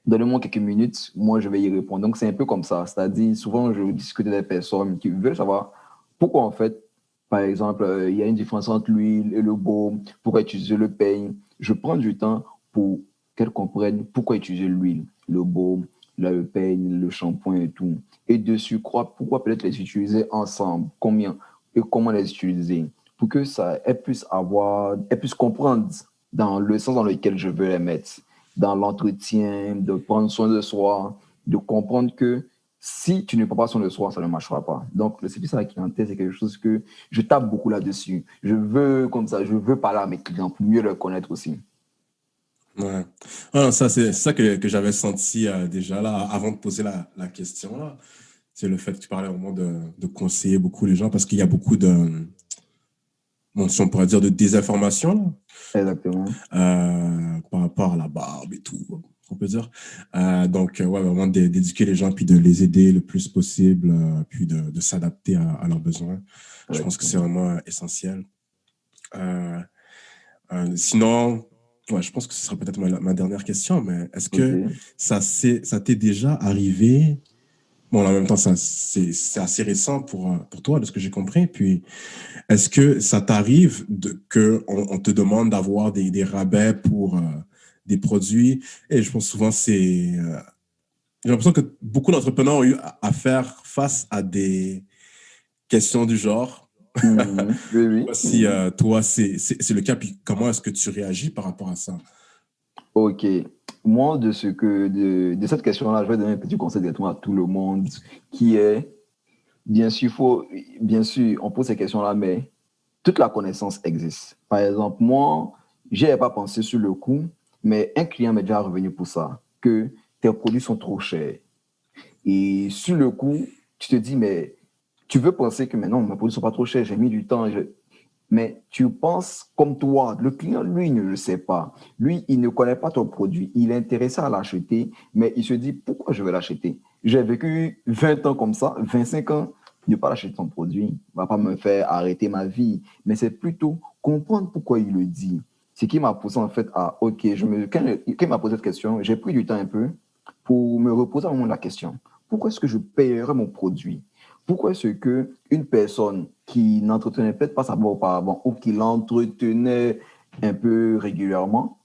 donnez-moi quelques minutes, moi je vais y répondre. Donc c'est un peu comme ça. C'est-à-dire, souvent je discute avec des personnes qui veulent savoir pourquoi en fait, par exemple, il y a une différence entre l'huile et le baume, pourquoi utiliser le peigne. Je prends du temps pour qu'elles comprennent pourquoi utiliser l'huile, le baume, le peigne, le shampoing et tout. Et dessus, pourquoi peut-être les utiliser ensemble, combien et comment les utiliser pour que elles puissent comprendre dans le sens dans lequel je veux les mettre dans l'entretien, de prendre soin de soi, de comprendre que si tu ne prends pas soin de soi, ça ne marchera pas. Donc, le service à la clientèle, c'est quelque chose que je tape beaucoup là-dessus. Je veux, comme ça, je veux parler à mes clients pour mieux les connaître aussi. Ouais. Ah, ça, c'est ça que j'avais senti déjà là, avant de poser la question là. C'est le fait que tu parlais au moment de conseiller beaucoup les gens parce qu'il y a beaucoup bon, si on pourrait dire de désinformation Exactement. par rapport à la barbe et tout, on peut dire. Donc, ouais, vraiment d'éduquer les gens puis de les aider le plus possible, puis de s'adapter à leurs besoins. Je pense que c'est Exactement. vraiment essentiel. Sinon, ouais, je pense que ce sera peut-être ma dernière question, mais est-ce que OK. ça t'est déjà arrivé? Bon, en même temps, c'est assez récent pour toi, de ce que j'ai compris. Puis, est-ce que ça t'arrive qu'on te demande d'avoir des rabais pour des produits? Et je pense souvent, j'ai l'impression que beaucoup d'entrepreneurs ont eu à faire face à des questions du genre. Mhm. Oui, oui. Si toi, c'est le cas, puis comment est-ce que tu réagis par rapport à ça? OK. Moi, de cette question-là, je vais donner un petit conseil directement à tout le monde qui est, bien sûr, on pose ces questions-là, mais toute la connaissance existe. Par exemple, moi, je n'avais pas pensé sur le coup, mais un client m'est déjà revenu pour ça, que tes produits sont trop chers. Et sur le coup, tu te dis, mais tu veux penser que maintenant, mes produits ne sont pas trop chers, j'ai mis du temps. Mais tu penses comme toi. Le client, lui, ne le sait pas. Lui, il ne connaît pas ton produit. Il est intéressé à l'acheter, mais il se dit, pourquoi je vais l'acheter? J'ai vécu 20 ans comme ça, 25 ans, ne pas acheter ton produit ne va pas me faire arrêter ma vie. Mais c'est plutôt comprendre pourquoi il le dit. Ce qui m'a poussé en fait à, OK, quand il m'a posé cette question, j'ai pris du temps un peu pour me reposer à un moment la question. Pourquoi est-ce que je payerais mon produit? Pourquoi est-ce qu'une personne qui n'entretenait peut-être pas sa voix auparavant ou qui l'entretenait un peu régulièrement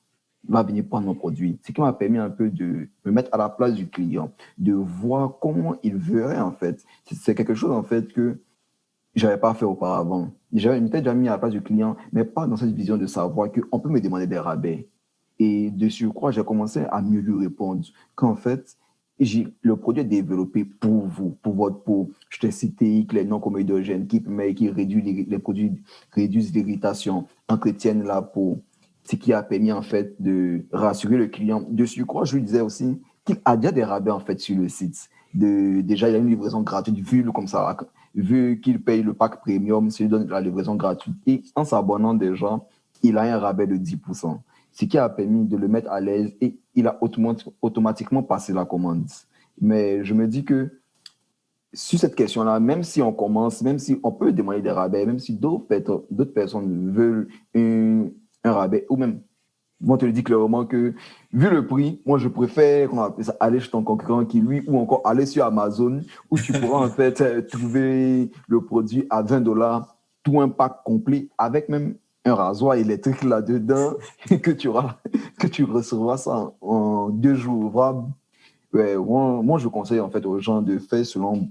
va venir prendre mon produit? Ce qui m'a permis un peu de me mettre à la place du client, de voir comment il verrait en fait. C'est quelque chose en fait que je n'avais pas fait auparavant. Je m'étais déjà mis à la place du client, mais pas dans cette vision de savoir qu'on peut me demander des rabais. Et de surcroît, j'ai commencé à mieux lui répondre qu'en fait, le produit est développé pour vous, pour votre peau. Je t'ai cité les non-comédogènes qui réduisent les produits, réduisent l'irritation, entretiennent la peau, ce qui a permis en fait de rassurer le client. De surcroît, je lui disais aussi qu'il a déjà des rabais en fait sur le site. Déjà, il y a une livraison gratuite, comme ça, vu qu'il paye le pack premium, ça lui donne la livraison gratuite. Et en s'abonnant déjà, il a un rabais de 10%, ce qui a permis de le mettre à l'aise et il a automatiquement passé la commande. Mais je me dis que sur cette question-là, même si on commence, même si on peut demander des rabais, même si d'autres personnes veulent un rabais, ou même vont te le dire clairement que, vu le prix, moi je préfère aller chez ton concurrent qui lui, ou encore aller sur Amazon, où tu pourras en fait trouver le produit à $20, tout un pack complet, avec même un rasoir électrique là-dedans, que tu recevras ça en 2 jours ouvrables. Ouais, moi, je conseille en fait aux gens de faire selon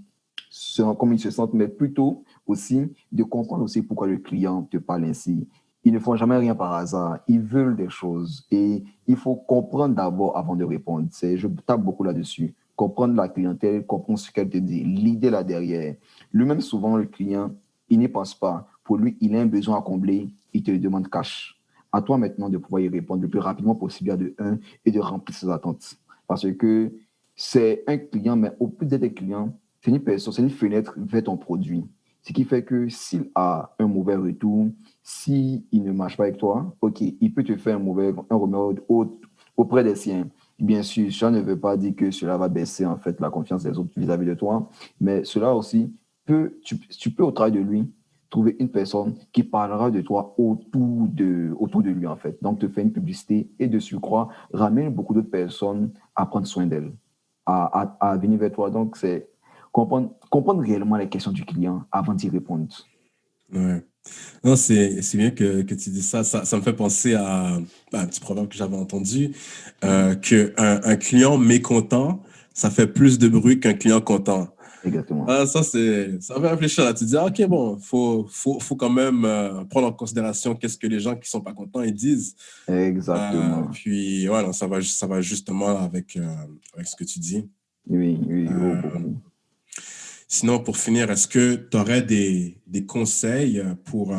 comment ils se sentent, mais plutôt aussi de comprendre aussi pourquoi le client te parle ainsi. Ils ne font jamais rien par hasard. Ils veulent des choses et il faut comprendre d'abord avant de répondre. Je tape beaucoup là-dessus. Comprendre la clientèle, comprendre ce qu'elle te dit, l'idée là derrière. Lui-même, souvent, le client, il n'y pense pas. Pour lui, il a un besoin à combler, il te le demande cash. À toi maintenant de pouvoir y répondre le plus rapidement possible à de un et de remplir ses attentes. Parce que c'est un client, mais au plus d'être un client, c'est une personne, c'est une fenêtre vers ton produit. Ce qui fait que s'il a un mauvais retour, s'il ne marche pas avec toi, OK, il peut te faire un remède auprès des siens. Bien sûr, ça ne veut pas dire que cela va baisser en fait la confiance des autres vis-à-vis de toi, mais cela aussi tu peux au travail de lui trouver une personne qui parlera de toi autour de lui en fait. Donc, te faire une publicité et de surcroît, ramène beaucoup d'autres personnes à prendre soin d'elle, à venir vers toi. Donc, c'est comprendre réellement les questions du client avant d'y répondre. Ouais. Non, c'est bien que tu dis ça. Ça me fait penser à un petit proverbe que j'avais entendu, que un client mécontent, ça fait plus de bruit qu'un client content. Exactement. Ah, ça fait réfléchir là. Tu te dis, ah, OK, bon, faut quand même prendre en considération qu'est-ce que les gens qui sont pas contents ils disent. Exactement. Puis, ouais, non, ça va justement avec ce que tu dis. Oui, oui, oh, Euh, beaucoup. Sinon, pour finir, est-ce que tu aurais des conseils pour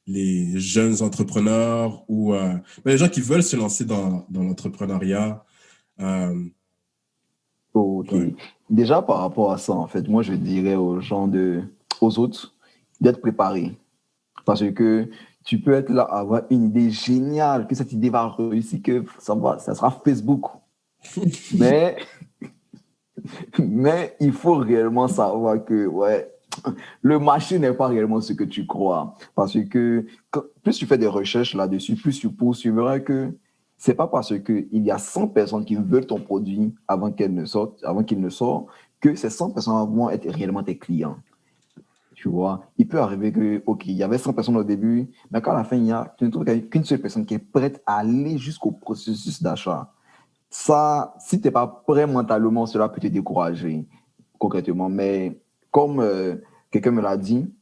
les jeunes entrepreneurs ou les gens qui veulent se lancer dans l'entrepreneuriat? Euh, OK. ouais. Déjà, par rapport à ça, en fait, moi, je dirais aux autres d'être préparés. Parce que tu peux être là, avoir une idée géniale, que cette idée va réussir, que ça sera Facebook. Mais, mais il faut réellement savoir que, ouais, le marché n'est pas réellement ce que tu crois. Parce que plus tu fais des recherches là-dessus, plus tu pousses, tu verras que c'est pas parce qu'il y a 100 personnes qui veulent ton produit avant qu'il ne sorte, que ces 100 personnes vont être réellement tes clients. Tu vois, il peut arriver que, OK, il y avait 100 personnes au début, mais qu'à la fin, tu ne trouves qu'une seule personne qui est prête à aller jusqu'au processus d'achat. Ça, si tu n'es pas prêt mentalement, cela peut te décourager concrètement. Mais comme quelqu'un me l'a dit,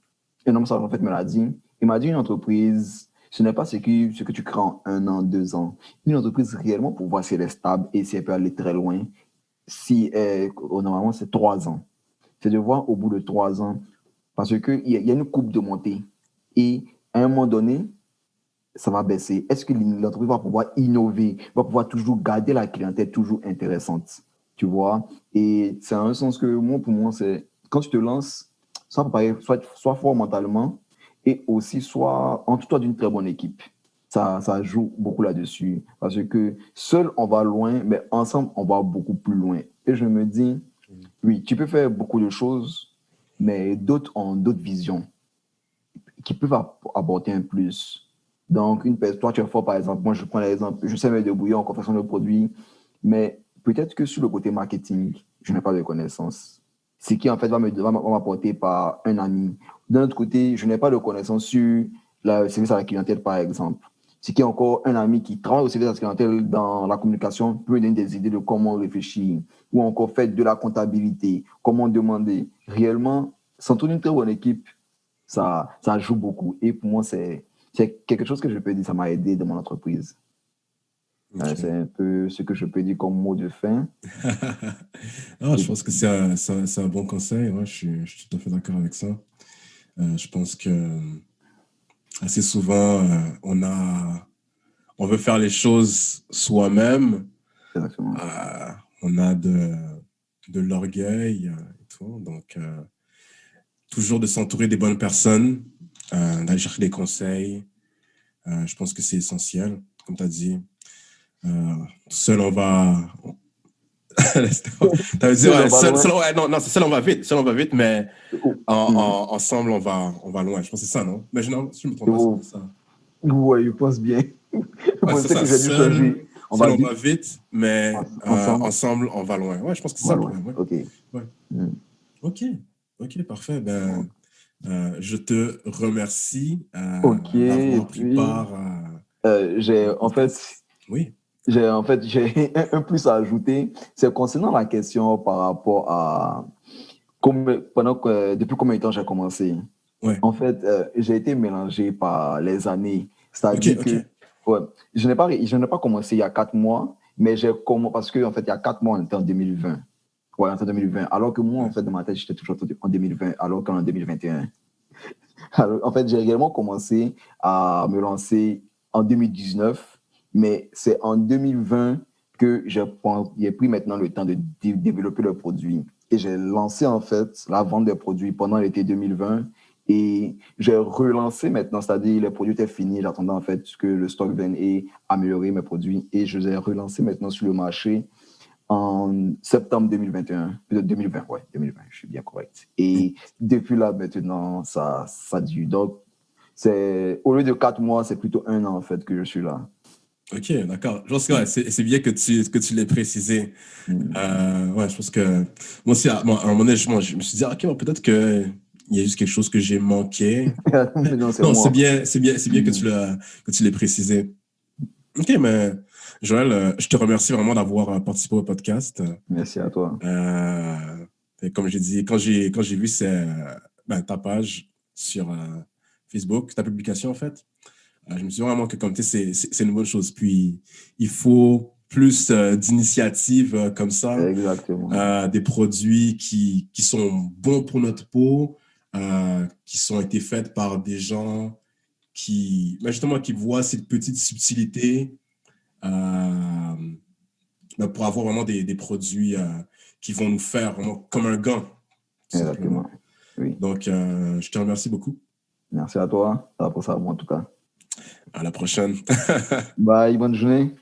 un homme en fait me l'a dit, il m'a dit une entreprise, ce n'est pas ce que tu crées en 1 an, 2 ans. Une entreprise réellement pour voir si elle est stable et si elle peut aller très loin, normalement c'est 3 ans. C'est de voir au bout de 3 ans, parce qu'il y a une courbe de montée. Et à un moment donné, ça va baisser. Est-ce que l'entreprise va pouvoir innover, va pouvoir toujours garder la clientèle toujours intéressante, tu vois? Et c'est un sens que moi, pour moi, c'est quand tu te lances, ça peut paraître soit fort mentalement et aussi soit entoure-toi d'une très bonne équipe. Ça joue beaucoup là-dessus parce que seul, on va loin, mais ensemble, on va beaucoup plus loin. Et je me dis, oui, tu peux faire beaucoup de choses, mais d'autres ont d'autres visions qui peuvent apporter un plus. Donc, toi, tu es fort, par exemple. Moi, je prends l'exemple, je sais me débrouiller en confection de produits, mais peut-être que sur le côté marketing, je n'ai pas de connaissances. Ce qui, en fait, va m'apporter par un ami. D'un autre côté, je n'ai pas de connaissances sur le service à la clientèle, par exemple. Ce qui est encore un ami qui travaille au service à la clientèle dans la communication peut me donner des idées de comment réfléchir ou encore faire de la comptabilité, comment demander. Réellement, sans toute une très bonne équipe, ça joue beaucoup. Et pour moi, c'est quelque chose que je peux dire, ça m'a aidé dans mon entreprise. Ok. C'est un peu ce que je peux dire comme mot de fin. Ah, je pense que c'est un bon conseil. Ouais, je suis tout à fait d'accord avec ça. Je pense que assez souvent, on veut faire les choses soi-même. Exactement. On a de l'orgueil et tout. Donc, toujours de s'entourer des bonnes personnes, d'aller chercher des conseils. Je pense que c'est essentiel, comme tu as dit. Seul, on va. T'avais dit, Seul, on ouais, va loin. ouais, non, c'est seul, on va vite. Seul, on va vite, mais Oh, mhm. ensemble, on va loin. Je pense que c'est ça, non? Mais non, si je me trompe pas, Oh, c'est ça. ouais, je pense bien. Ouais, Bon, c'est c'est ça. que j'ai dû changer. On Seul, va on va vite, vite, mais ensemble, ensemble, on va loin. Ouais, je pense que c'est on ça va le loin. problème. Ouais. OK. Ouais. Mhm. OK. OK, parfait. Bon. Ben, je te remercie OK. Et d'avoir pris puis, part à j'ai mon en fait, podcast. Oui. j'ai un plus à ajouter. C'est concernant la question par rapport à depuis combien de temps j'ai commencé. Ouais. En fait, j'ai été mélangé par les années. OK, C'est-à-dire OK. que ouais, je n'ai pas commencé il y a 4 mois, mais j'ai commencé parce que en fait, il y a 4 mois, on était en 2020. Ouais, on était en 2020. Alors que moi, en Ouais. fait, dans ma tête, j'étais toujours en 2020, alors qu'en 2021. Alors, en fait, j'ai réellement commencé à me lancer en 2019, mais c'est en 2020 que j'ai pris maintenant le temps de développer le produit. Et j'ai lancé en fait la vente des produits pendant l'été 2020 et j'ai relancé maintenant, c'est-à-dire les produits étaient finis, j'attendais en fait que le stock vienne et améliorer mes produits et je les ai relancés maintenant sur le marché en septembre 2021, peut-être 2020, ouais, 2020, je suis bien correct. Et depuis là, maintenant, ça dure. Donc, au lieu de 4 mois, c'est plutôt 1 an, en fait, que je suis là. OK, d'accord. Je pense que ouais, c'est bien que tu l'aies précisé. Mm. Ouais, je pense que moi aussi, à un moment donné, je me suis dit, ah, OK, bon, peut-être qu'il y a juste quelque chose que j'ai manqué. Mais non, c'est Non, c'est moi. bien, c'est bien Mm. que tu l'aies précisé. OK, mais Joël, je te remercie vraiment d'avoir participé au podcast. Merci à toi. Et comme j'ai dit, quand j'ai vu ta page sur Facebook, ta publication en fait, je me suis dit vraiment que comme tu sais, c'est une bonne chose. Puis, il faut plus d'initiatives comme ça, Exactement. des produits qui sont bons pour notre peau, qui sont été faits par des gens justement, qui voient cette petite subtilité euh, pour avoir vraiment des produits qui vont nous faire vraiment comme un gant, tout simplement. Exactement. Oui. Donc, je te remercie beaucoup. Merci à toi. Ça pour ça, moi, en tout cas. À la prochaine. Bye, bonne journée.